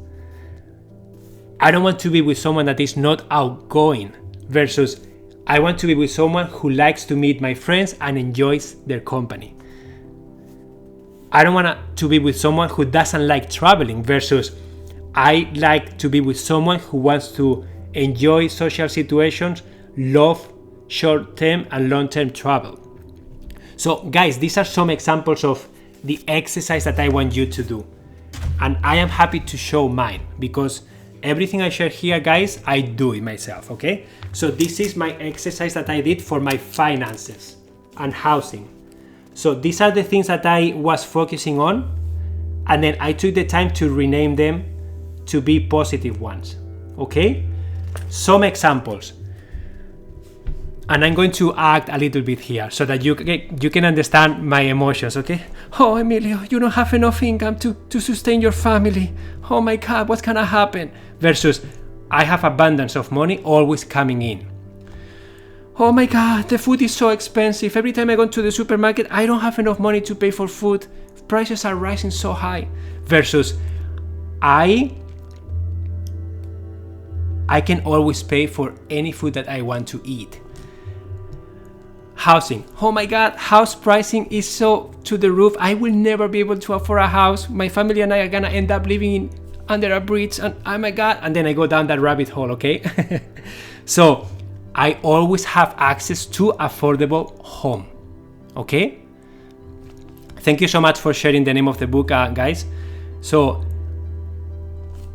I don't want to be with someone that is not outgoing, versus I want to be with someone who likes to meet my friends and enjoys their company. I don't want to be with someone who doesn't like traveling, versus I like to be with someone who wants to enjoy social situations, love short-term and long-term travel. So guys, these are some examples of the exercise that I want you to do. And I am happy to show mine because everything I share here, guys, I do it myself, okay? So this is my exercise that I did for my finances and housing. So these are the things that I was focusing on, and then I took the time to rename them to be positive ones, okay? Some examples. And I'm going to act a little bit here so that you can understand my emotions, okay? Oh, Emilio, you don't have enough income to sustain your family. Oh my God, what's gonna happen? Versus, I have abundance of money always coming in. Oh my God, the food is so expensive. Every time I go to the supermarket, I don't have enough money to pay for food. Prices are rising so high. Versus, I can always pay for any food that I want to eat. Housing. Oh my God, house pricing is so to the roof. I will never be able to afford a house. My family and I are gonna end up living under a bridge, and oh my God, and then I go down that rabbit hole, okay? So I always have access to affordable home, okay? Thank you so much for sharing the name of the book, guys. So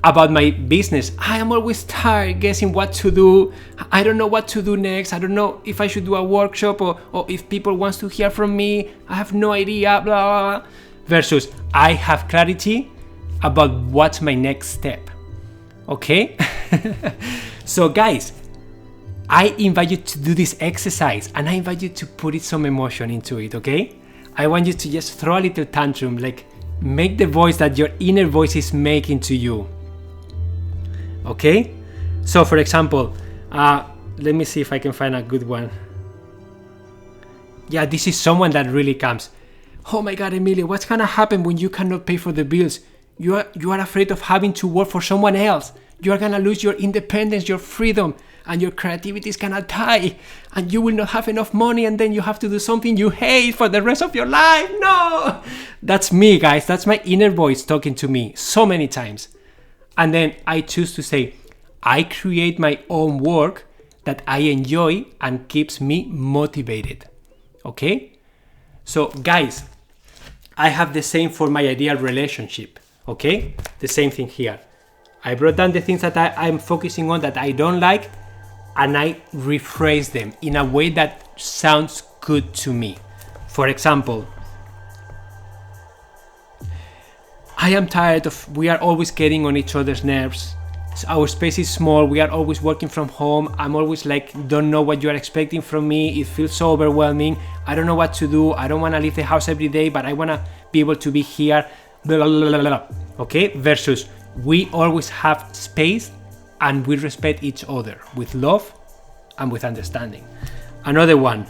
about my business. I am always tired guessing what to do. I don't know what to do next. I don't know if I should do a workshop or if people want to hear from me. I have no idea, blah, blah, blah. Versus I have clarity about what's my next step. Okay? So guys, I invite you to do this exercise and I invite you to put some emotion into it, okay? I want you to just throw a little tantrum, like make the voice that your inner voice is making to you. Okay? So for example, let me see if I can find a good one. Yeah, this is someone that really comes. Oh my God, Emilio, what's gonna happen when you cannot pay for the bills? You are afraid of having to work for someone else. You are gonna lose your independence, your freedom, and your creativity is gonna die. And you will not have enough money, and then you have to do something you hate for the rest of your life. No! That's me, guys. That's my inner voice talking to me so many times. And then I choose to say, I create my own work that I enjoy and keeps me motivated. Okay? So guys, I have the same for my ideal relationship. Okay? The same thing here. I brought down the things that I'm focusing on that I don't like, and I rephrase them in a way that sounds good to me. For example, I am tired of, we are always getting on each other's nerves. Our space is small, we are always working from home. I'm always like, don't know what you are expecting from me. It feels so overwhelming. I don't know what to do. I don't want to leave the house every day, but I want to be able to be here. Blah, blah, blah, blah, blah. Okay? Versus, we always have space and we respect each other with love and with understanding. Another one.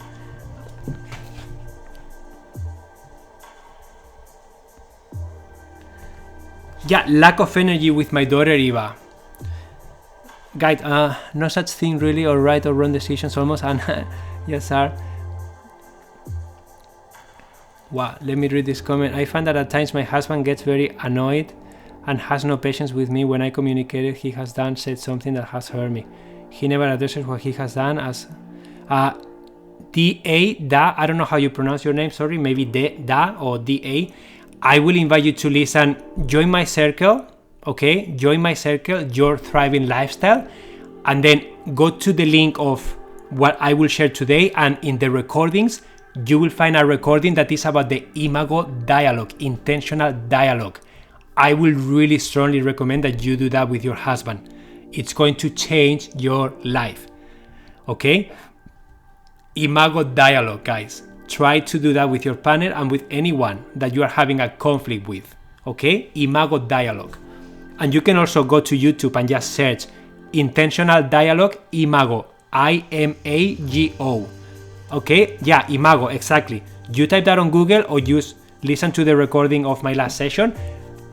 Yeah, lack of energy with my daughter Eva. Guide, no such thing really, or right or wrong decisions almost, and yes sir. Wow, let me read this comment. I find that at times my husband gets very annoyed and has no patience with me when I communicated he has done, said something that has hurt me. He never addresses what he has done as D.A. Da, I don't know how you pronounce your name, sorry, maybe Da or D.A. I will invite you to listen, join my circle, okay? Join my circle, Your Thriving Lifestyle, and then go to the link of what I will share today, and in the recordings, you will find a recording that is about the Imago dialogue, intentional dialogue. I will really strongly recommend that you do that with your husband. It's going to change your life, okay? Imago dialogue, guys. Try to do that with your partner and with anyone that you are having a conflict with, okay? Imago dialogue. And you can also go to YouTube and just search intentional dialogue Imago, I-M-A-G-O. Okay? Yeah, Imago, exactly. You type that on Google or just listen to the recording of my last session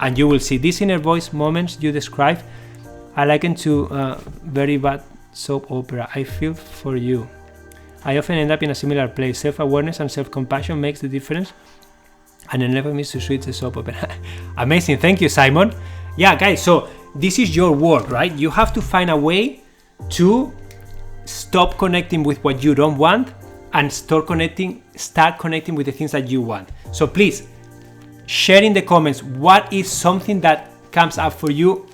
and you will see these inner voice moments you described. I liken to very bad soap opera. I feel for you. I often end up in a similar place. Self-awareness and self-compassion makes the difference, and I never miss to switch the soap opera. Amazing, thank you, Simon. Yeah, guys, so this is your work, right? You have to find a way to stop connecting with what you don't want and start connecting with the things that you want. So please, share in the comments what is something that comes up for you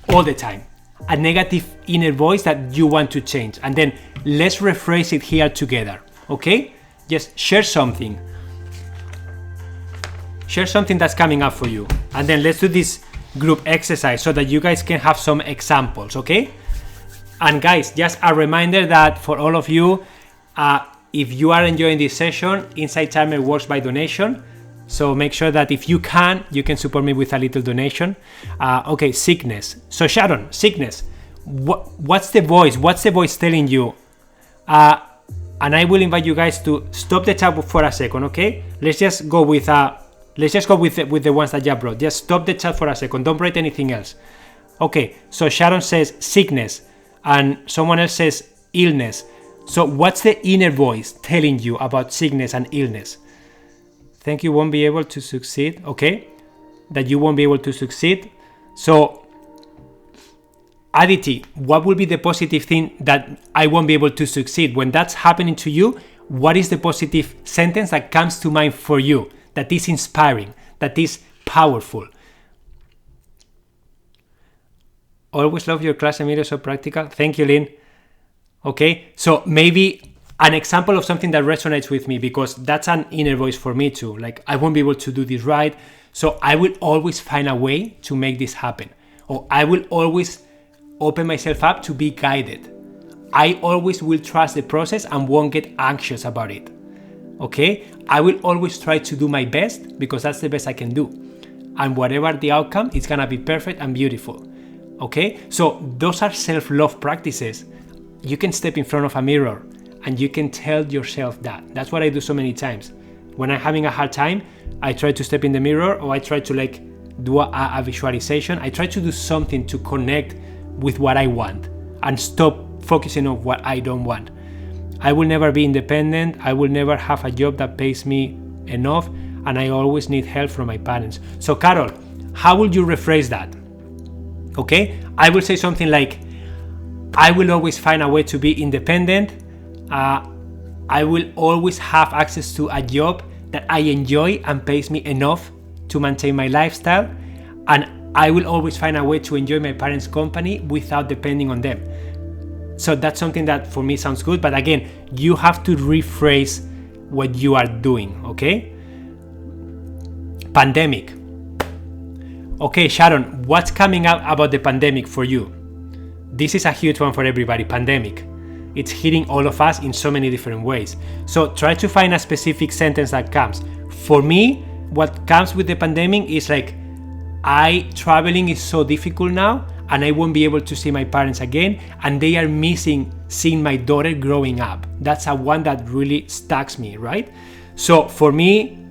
all the time. A negative inner voice that you want to change, and then let's rephrase it here together, okay? Just share something that's coming up for you, and then let's do this group exercise so that you guys can have some examples, okay? And guys, just a reminder that for all of you, if you are enjoying this session, Inside Timer works by donation. So make sure that if you can support me with a little donation. Okay, sickness. So Sharon, sickness. What's the voice? What's the voice telling you? And I will invite you guys to stop the chat for a second, okay? Let's just go with the ones that you brought. Just stop the chat for a second. Don't write anything else. Okay. So Sharon says sickness, and someone else says illness. So what's the inner voice telling you about sickness and illness? Think you won't be able to succeed, okay? That you won't be able to succeed. So, Aditi, what will be the positive thing that I won't be able to succeed? When that's happening to you, what is the positive sentence that comes to mind for you, that is inspiring, that is powerful? Always love your class, Emilio, so practical. Thank you, Lynn. Okay, so maybe an example of something that resonates with me, because that's an inner voice for me too. Like, I won't be able to do this right, so I will always find a way to make this happen. Or I will always open myself up to be guided. I always will trust the process and won't get anxious about it. Okay, I will always try to do my best, because that's the best I can do. And whatever the outcome, it's gonna be perfect and beautiful. Okay, so those are self-love practices. You can step in front of a mirror and you can tell yourself that. That's what I do so many times. When I'm having a hard time, I try to step in the mirror, or I try to like do a visualization. I try to do something to connect with what I want and stop focusing on what I don't want. I will never be independent. I will never have a job that pays me enough, and I always need help from my parents. So Carol, how would you rephrase that? Okay, I will say something like, I will always find a way to be independent. I will always have access to a job that I enjoy and pays me enough to maintain my lifestyle. And I will always find a way to enjoy my parents' company without depending on them. So that's something that for me sounds good. But again, you have to rephrase what you are doing, okay? Pandemic. Okay, Sharon, what's coming out about the pandemic for you? This is a huge one for everybody, pandemic. It's hitting all of us in so many different ways. So try to find a specific sentence that comes. For me, what comes with the pandemic is like, traveling is so difficult now, and I won't be able to see my parents again, and they are missing seeing my daughter growing up. That's a one that really stacks me, right? So for me,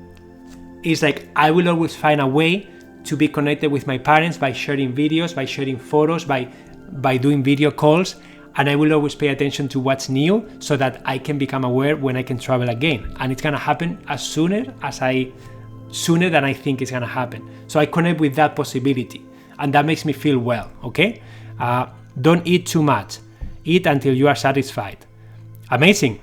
it's like, I will always find a way to be connected with my parents by sharing videos, by sharing photos, by doing video calls, and I will always pay attention to what's new so that I can become aware when I can travel again. And it's gonna happen sooner than I think it's gonna happen. So I connect with that possibility, and that makes me feel well, okay? Don't eat too much. Eat until you are satisfied. Amazing.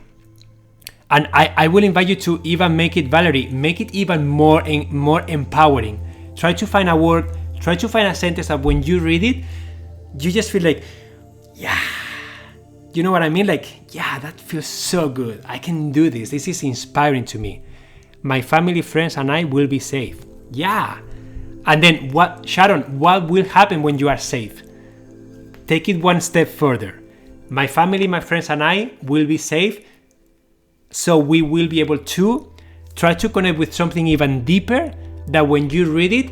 And I will invite you to even make it, Valerie, make it even more empowering. Try to find a word, try to find a sentence that when you read it, you just feel like, yeah, you know what I mean? Like, yeah, that feels so good. I can do this. This is inspiring to me. My family, friends, and I will be safe. Yeah. And then Sharon, what will happen when you are safe? Take it one step further. My family, my friends, and I will be safe. So we will be able to try to connect with something even deeper, that when you read it,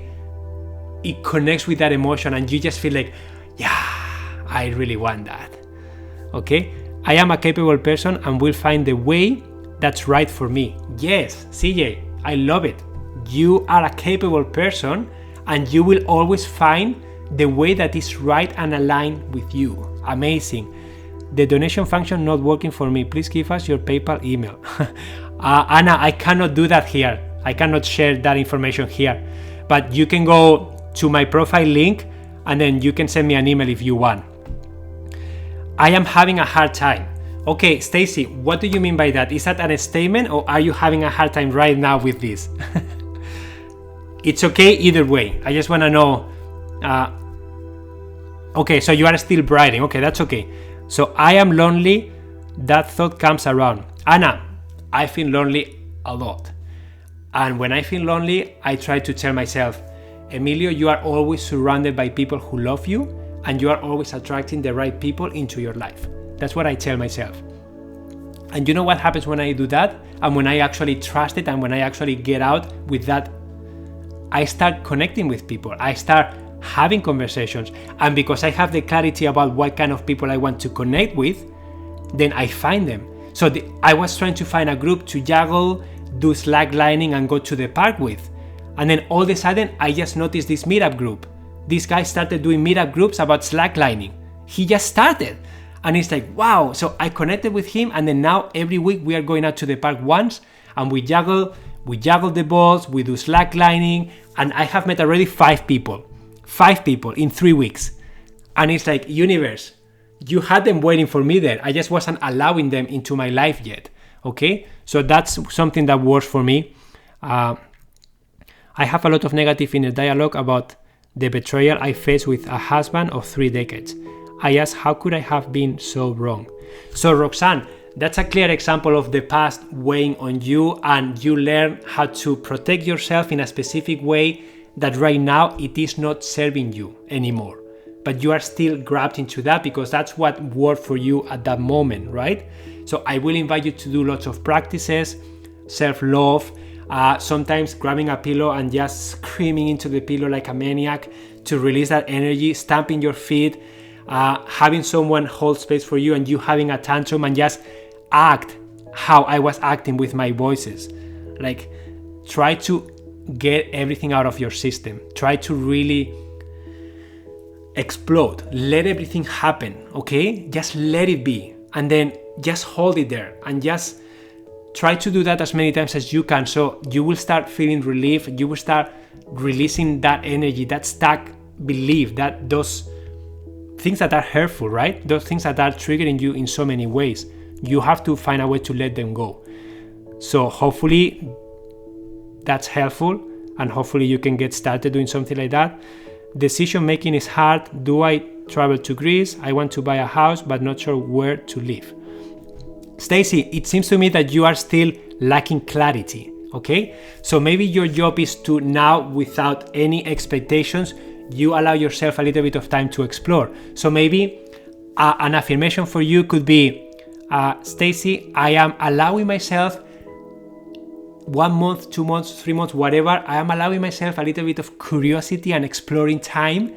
it connects with that emotion and you just feel like, yeah, I really want that. Okay? I am a capable person and will find the way that's right for me. Yes, CJ, I love it. You are a capable person and you will always find the way that is right and aligned with you. Amazing. The donation function not working for me. Please give us your PayPal email. Anna, I cannot do that here. I cannot share that information here. But you can go to my profile link and then you can send me an email if you want. I am having a hard time. Okay, Stacy, what do you mean by that? Is that a statement, or are you having a hard time right now with this? It's okay either way. I just want to know. Okay, so you are still writing. Okay, that's okay. So I am lonely. That thought comes around. Anna, I feel lonely a lot. And when I feel lonely, I try to tell myself, Emilio, you are always surrounded by people who love you, and you are always attracting the right people into your life. That's what I tell myself. And you know what happens when I do that? And when I actually trust it, and when I actually get out with that, I start connecting with people. I start having conversations. And because I have the clarity about what kind of people I want to connect with, then I find them. So I was trying to find a group to juggle, do slacklining, and go to the park with. And then all of a sudden, I just noticed this meetup group. This guy started doing meetup groups about slacklining. He just started. And it's like, wow. So I connected with him, and then now every week we are going out to the park once, and we juggle the balls, we do slacklining, and I have met already 5 people in 3 weeks. And it's like, universe, you had them waiting for me there. I just wasn't allowing them into my life yet. Okay, so that's something that works for me. I have a lot of negative inner dialogue about the betrayal I faced with a husband of 3 decades. I ask, how could I have been so wrong? So Roxanne, that's a clear example of the past weighing on you, and you learn how to protect yourself in a specific way that right now it is not serving you anymore. But you are still grabbed into that because that's what worked for you at that moment, right? So I will invite you to do lots of practices, self-love, sometimes grabbing a pillow and just screaming into the pillow like a maniac to release that energy, stamping your feet, having someone hold space for you and you having a tantrum and just act how I was acting with my voices. Like, try to get everything out of your system. Try to really explode. Let everything happen, okay? Just let it be. And then just hold it there and just try to do that as many times as you can. So you will start feeling relief. You will start releasing that energy, that stuck belief, that those things that are hurtful, right? Those things that are triggering you in so many ways. You have to find a way to let them go. So hopefully that's helpful, and hopefully you can get started doing something like that. Decision making is hard. Do I travel to Greece? I want to buy a house, but not sure where to live. Stacy, it seems to me that you are still lacking clarity, okay? So maybe your job is to now, without any expectations, you allow yourself a little bit of time to explore. So maybe an affirmation for you could be, Stacy, I am allowing myself 1 month, 2 months, 3 months, whatever, I am allowing myself a little bit of curiosity and exploring time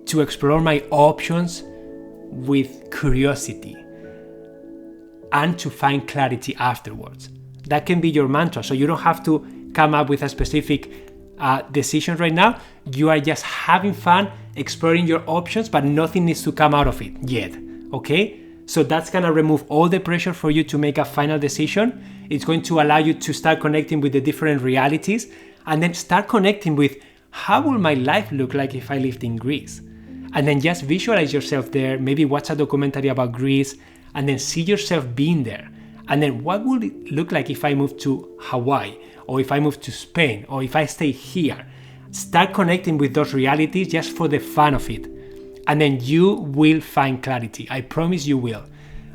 to explore my options with curiosity and to find clarity afterwards. That can be your mantra. So you don't have to come up with a specific decision right now. You are just having fun, exploring your options, but nothing needs to come out of it yet, okay? So that's gonna remove all the pressure for you to make a final decision. It's going to allow you to start connecting with the different realities and then start connecting with, how will my life look like if I lived in Greece? And then just visualize yourself there, maybe watch a documentary about Greece and then see yourself being there. And then what would it look like if I moved to Hawaii, or if I moved to Spain, or if I stay here? Start connecting with those realities just for the fun of it. And then you will find clarity. I promise you will.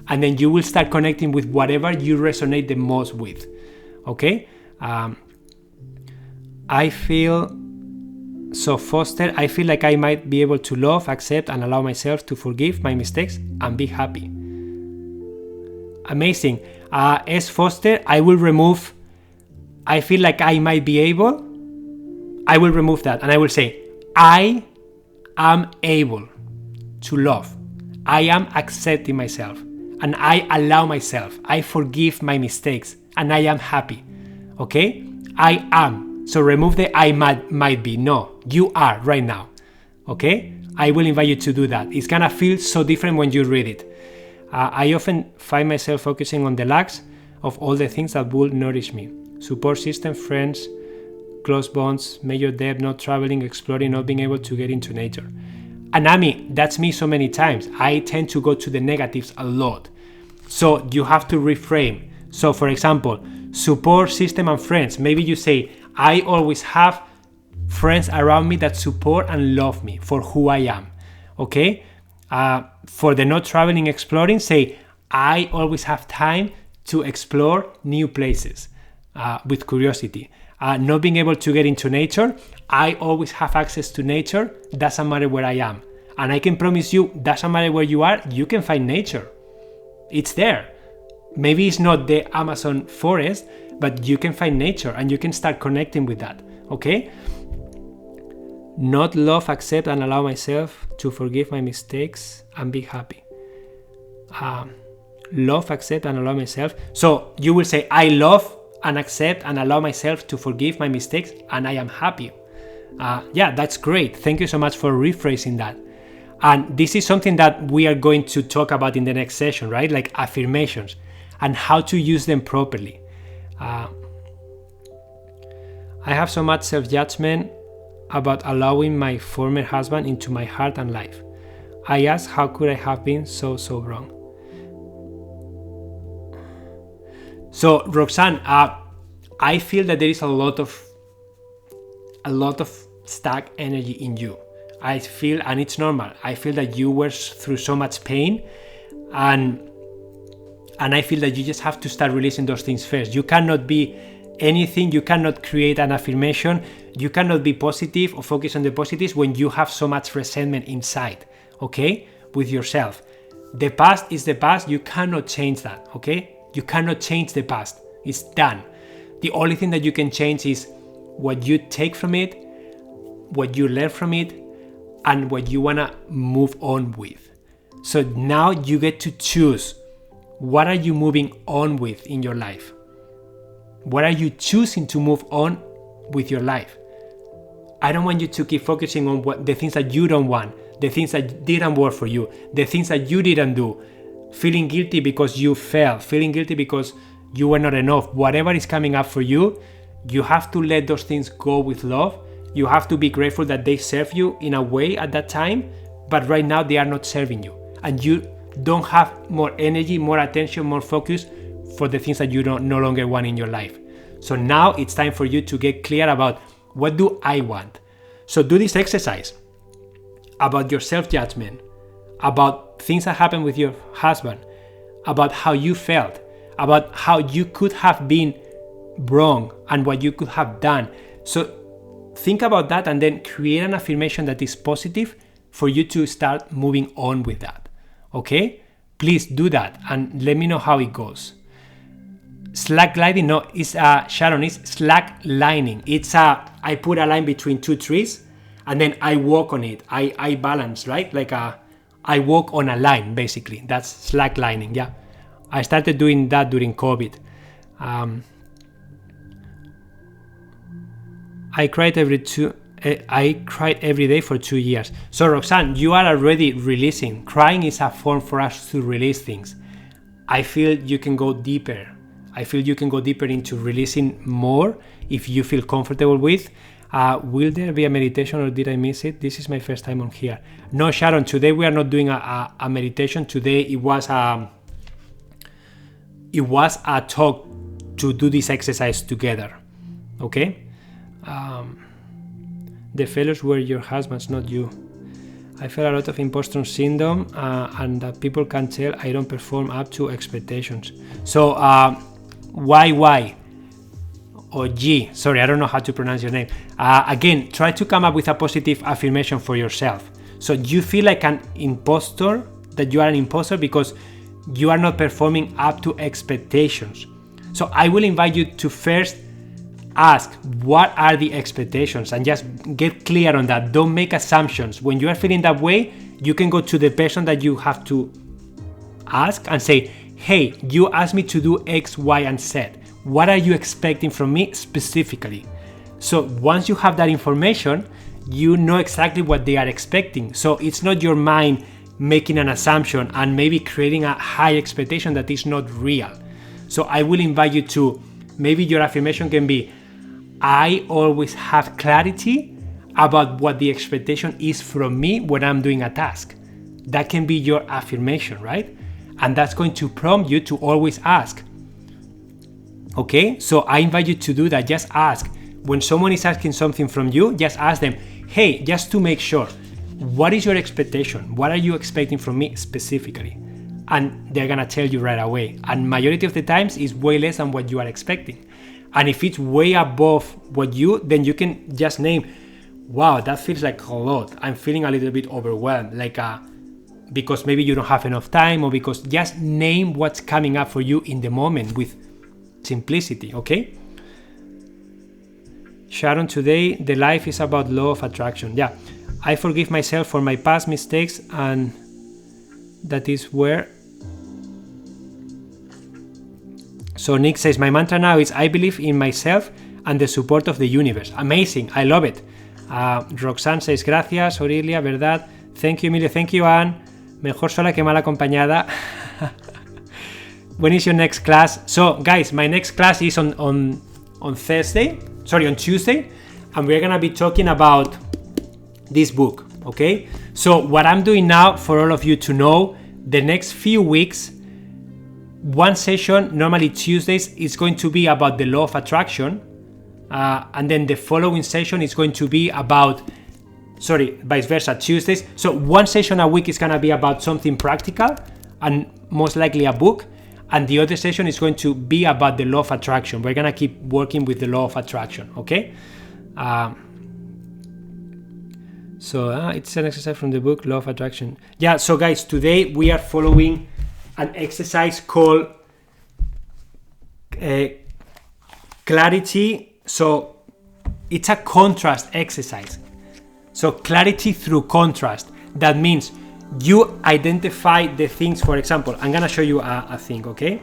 And then you will start connecting with whatever you resonate the most with. Okay? I feel like I might be able to love, accept, and allow myself to forgive my mistakes and be happy. Amazing. S. Foster, I will remove that and I will say, I am able to love. I am accepting myself and I allow myself. I forgive my mistakes and I am happy. Okay? I am. So remove the I might be. No, you are right now. Okay? I will invite you to do that. It's gonna feel so different when you read it. I often find myself focusing on the lacks of all the things that will nourish me. Support system, friends, close bonds, major debt, not traveling, exploring, not being able to get into nature. And Ami, that's me so many times. I tend to go to the negatives a lot. So you have to reframe. So for example, support system and friends. Maybe you say, I always have friends around me that support and love me for who I am. Okay? For the not traveling, exploring, say, I always have time to explore new places with curiosity. Not being able to get into nature, I always have access to nature, doesn't matter where I am. And I can promise you, doesn't matter where you are, you can find nature. It's there. Maybe it's not the Amazon forest, but you can find nature and you can start connecting with that, okay? Not love, accept, and allow myself to forgive my mistakes and be happy. Love, accept, and allow myself. So you will say, I love and accept and allow myself to forgive my mistakes and I am happy. Yeah, that's great. Thank you so much for rephrasing that. And this is something that we are going to talk about in the next session, right? Like affirmations and how to use them properly. I have so much self-judgment about allowing my former husband into my heart and life. I ask, how could I have been so wrong? So Roxanne, I feel that there is a lot of stuck energy in you. I feel, and it's normal, I feel that you were through so much pain, and I feel that you just have to start releasing those things first. You cannot be anything, you cannot create an affirmation, you cannot be positive or focus on the positives when you have so much resentment inside, okay, with yourself. The past is the past, you cannot change that, okay? You cannot change the past, it's done. The only thing that you can change is what you take from it, what you learn from it, and what you wanna move on with. So now you get to choose, what are you moving on with in your life? What are you choosing to move on with your life? I don't want you to keep focusing on the things that you don't want, the things that didn't work for you, the things that you didn't do, feeling guilty because you failed, feeling guilty because you were not enough. Whatever is coming up for you, you have to let those things go with love. You have to be grateful that they serve you in a way at that time, but right now they are not serving you. And you don't have more energy, more attention, more focus for the things that you no longer want in your life. So now it's time for you to get clear about, what do I want? So do this exercise about your self-judgment, about things that happened with your husband, about how you felt, about how you could have been wrong and what you could have done. So think about that and then create an affirmation that is positive for you to start moving on with that. Okay? Please do that and let me know how it goes. Slack gliding, no, it's Sharon, it's slack lining. It's I put a line between two trees and then I walk on it. I balance, right? Like I walk on a line, basically. That's slack lining, yeah. I started doing that during COVID. I cried every day for 2 years. So Roxanne, you are already releasing. Crying is a form for us to release things. I feel you can go deeper. I feel you can go deeper into releasing more if you feel comfortable with. Will there be a meditation or did I miss it? This is my first time on here. No, Sharon, today we are not doing a meditation. Today it was a talk to do this exercise together. Okay? The failures were your husbands, not you. I feel a lot of imposter syndrome and that people can tell I don't perform up to expectations. So Y or G, sorry, I don't know how to pronounce your name. Again, try to come up with a positive affirmation for yourself. So you feel like an imposter, that you are an imposter because you are not performing up to expectations. So I will invite you to first ask, what are the expectations? And just get clear on that. Don't make assumptions. When you are feeling that way, you can go to the person that you have to ask and say, hey, you asked me to do X, Y, and Z. What are you expecting from me specifically? So once you have that information, you know exactly what they are expecting. So it's not your mind making an assumption and maybe creating a high expectation that is not real. So I will invite you to, maybe your affirmation can be, I always have clarity about what the expectation is from me when I'm doing a task. That can be your affirmation, right? And that's going to prompt you to always ask. Okay, so I invite you to do that. Just ask. When someone is asking something from you, just ask them, hey, just to make sure, what is your expectation? What are you expecting from me specifically? And they're gonna tell you right away. And majority of the times it's way less than what you are expecting. And if it's way above what then you can just name, wow, that feels like a lot. I'm feeling a little bit overwhelmed, because maybe you don't have enough time, or because just name what's coming up for you in the moment with simplicity, okay? Sharon, today the life is about law of attraction. Yeah, I forgive myself for my past mistakes, and that is where. So Nick says, my mantra now is I believe in myself and the support of the universe. Amazing, I love it. Roxanne says, gracias, Aurelia, verdad. Thank you, Emilio. Thank you, Anne. Mejor sola que mal acompañada. When is your next class? So guys, my next class is on Tuesday, and we're gonna be talking about this book, okay? So what I'm doing now, for all of you to know, the next few weeks, one session, normally Tuesdays, is going to be about the law of attraction, and then the following session is going to be about, vice versa, Tuesdays. So one session a week is going to be about something practical and most likely a book, and the other session is going to be about the law of attraction. We're going to keep working with the law of attraction, okay? It's an exercise from the book Law of Attraction. Yeah, so guys, today we are following an exercise called clarity. So it's a contrast exercise. So clarity through contrast. That means you identify the things. For example, I'm gonna show you a thing, okay?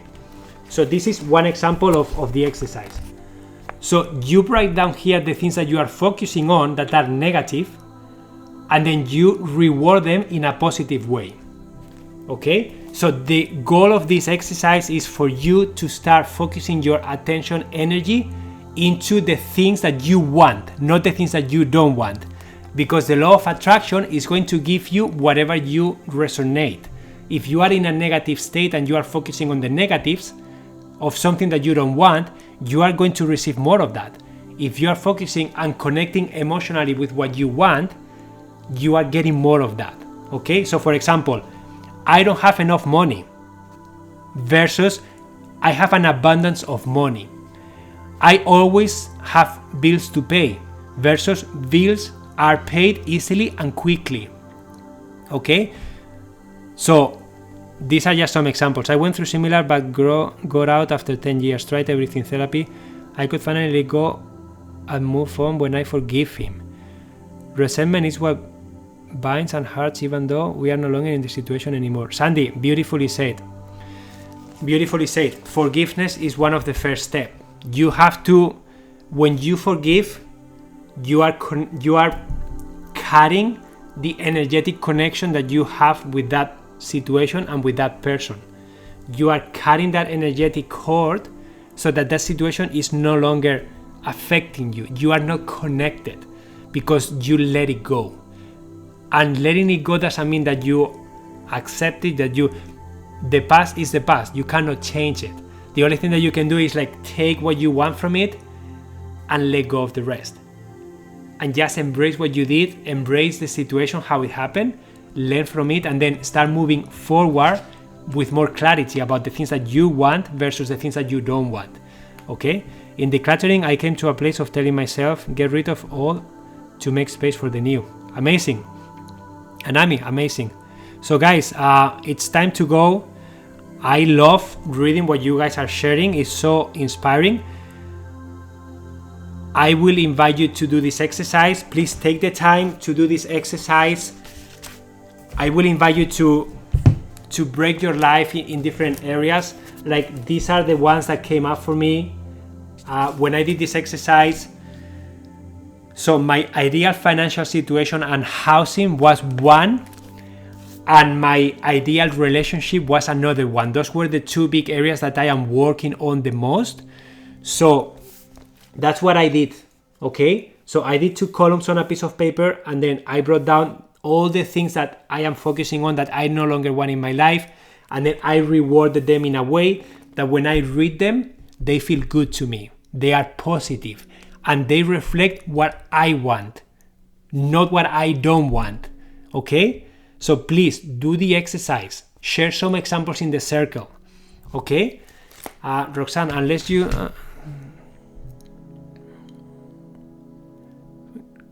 So this is one example of the exercise. So you write down here the things that you are focusing on that are negative, and then you reward them in a positive way, okay? So the goal of this exercise is for you to start focusing your attention energy into the things that you want, not the things that you don't want, because the law of attraction is going to give you whatever you resonate. If you are in a negative state and you are focusing on the negatives of something that you don't want, you are going to receive more of that. If you are focusing and connecting emotionally with what you want, you are getting more of that, okay? So for example, I don't have enough money versus I have an abundance of money. I always have bills to pay versus bills are paid easily and quickly, okay? So these are just some examples. I went through similar but got out after 10 years, tried everything therapy. I could finally go and move on when I forgive him. Resentment is what binds and hurts even though we are no longer in the situation anymore. Sandy, beautifully said. Beautifully said. Forgiveness is one of the first steps. You have to, when you forgive, you are cutting the energetic connection that you have with that situation and with that person. You are cutting that energetic cord so that that situation is no longer affecting you. You are not connected because you let it go. And letting it go doesn't mean that you accept it, the past is the past. You cannot change it. The only thing that you can do is like take what you want from it and let go of the rest. And just embrace what you did, embrace the situation, how it happened, learn from it, and then start moving forward with more clarity about the things that you want versus the things that you don't want, okay? In decluttering, I came to a place of telling myself, get rid of all to make space for the new. Amazing. Anami, amazing. So guys, it's time to go. I love reading what you guys are sharing. It's so inspiring. I will invite you to do this exercise. Please take the time to do this exercise. I will invite you to break your life in different areas. Like these are the ones that came up for me when I did this exercise. So my ideal financial situation and housing was one, and my ideal relationship was another one. Those were the two big areas that I am working on the most. So that's what I did, okay? So I did 2 columns on a piece of paper, and then I brought down all the things that I am focusing on that I no longer want in my life, and then I rewarded them in a way that when I read them, they feel good to me. They are positive. And they reflect what I want, not what I don't want, okay? So please do the exercise. Share some examples in the circle, okay? Roxanne, unless you...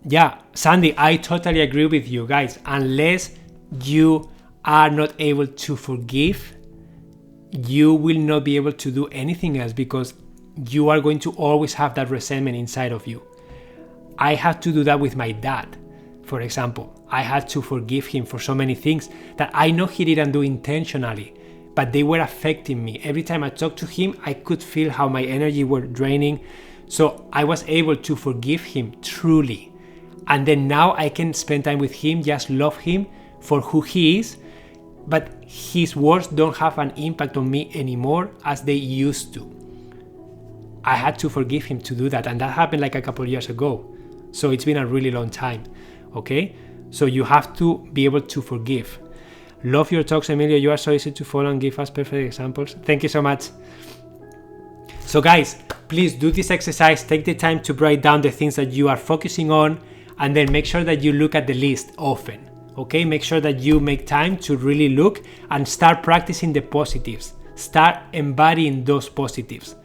Yeah, Sandy, I totally agree with you guys. Unless you are not able to forgive, you will not be able to do anything else because you are going to always have that resentment inside of you. I had to do that with my dad, for example. I had to forgive him for so many things that I know he didn't do intentionally, but they were affecting me. Every time I talked to him, I could feel how my energy were draining. So I was able to forgive him truly. And then now I can spend time with him, just love him for who he is, but his words don't have an impact on me anymore as they used to. I had to forgive him to do that, and that happened like a couple of years ago. So it's been a really long time, okay? So you have to be able to forgive. Love your talks, Emilio. You are so easy to follow and give us perfect examples. Thank you so much. So guys, please do this exercise. Take the time to write down the things that you are focusing on, and then make sure that you look at the list often. Okay, make sure that you make time to really look and start practicing the positives. Start embodying those positives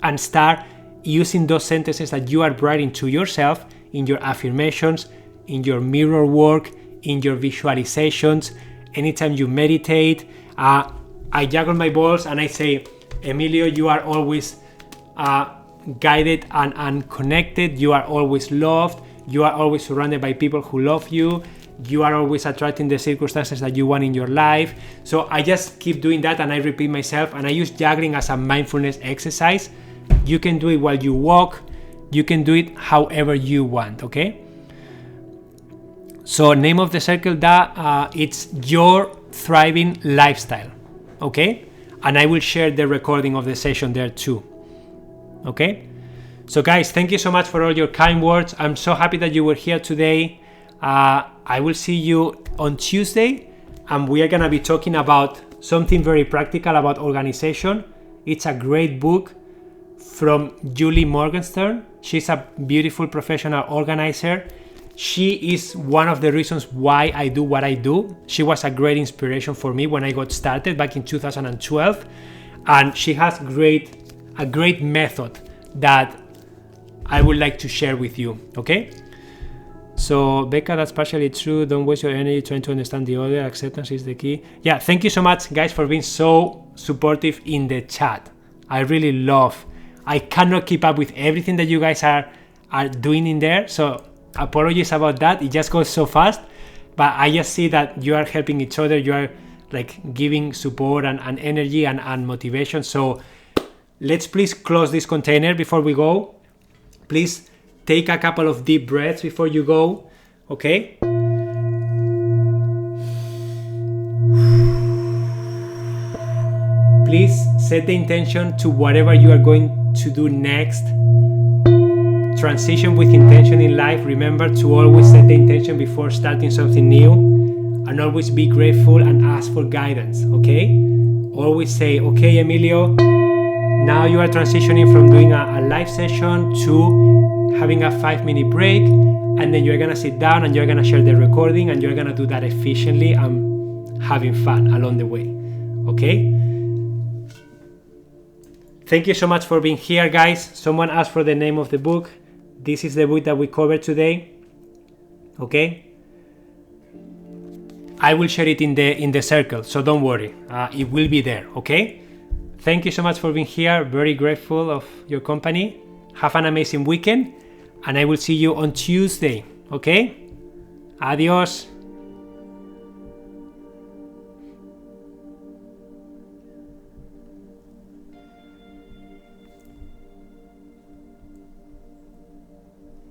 and start using those sentences that you are writing to yourself in your affirmations, in your mirror work, in your visualizations, anytime you meditate. I juggle my balls and I say, Emilio, you are always guided and connected. You are always loved. You are always surrounded by people who love you. You are always attracting the circumstances that you want in your life. So I just keep doing that and I repeat myself, and I use juggling as a mindfulness exercise. You can do it while you walk. You can do it however you want, okay? So name of the circle, that it's your thriving lifestyle, okay? And I will share the recording of the session there too, okay? So guys, thank you so much for all your kind words. I'm so happy that you were here today. I will see you on Tuesday, and we are gonna be talking about something very practical about organization. It's a great book from Julie Morgenstern. She's a beautiful professional organizer. She is one of the reasons why I do what I do. She was a great inspiration for me when I got started back in 2012, and she has a great method that I would like to share with you, okay? So Becca, that's partially true. Don't waste your energy trying to understand the other. Acceptance is the key. Yeah, thank you so much guys for being so supportive in the chat. I really love. I cannot keep up with everything that you guys are doing in there, so apologies about that. It just goes so fast, but I just see that you are helping each other. You are like giving support and energy and motivation. So let's please close this container before we go. Please take a couple of deep breaths before you go, okay? Please set the intention to whatever you are going to do next. Transition with intention in life. Remember to always set the intention before starting something new, and always be grateful and ask for guidance, okay? Always say, okay, Emilio, now you are transitioning from doing a live session to having a 5-minute break, and then you're gonna sit down and you're gonna share the recording, and you're gonna do that efficiently and having fun along the way, okay? Thank you so much for being here, guys. Someone asked for the name of the book. This is the book that we covered today, okay? I will share it in the circle, so don't worry. It will be there, okay? Thank you so much for being here. Very grateful of your company. Have an amazing weekend, and I will see you on Tuesday, okay? Adios.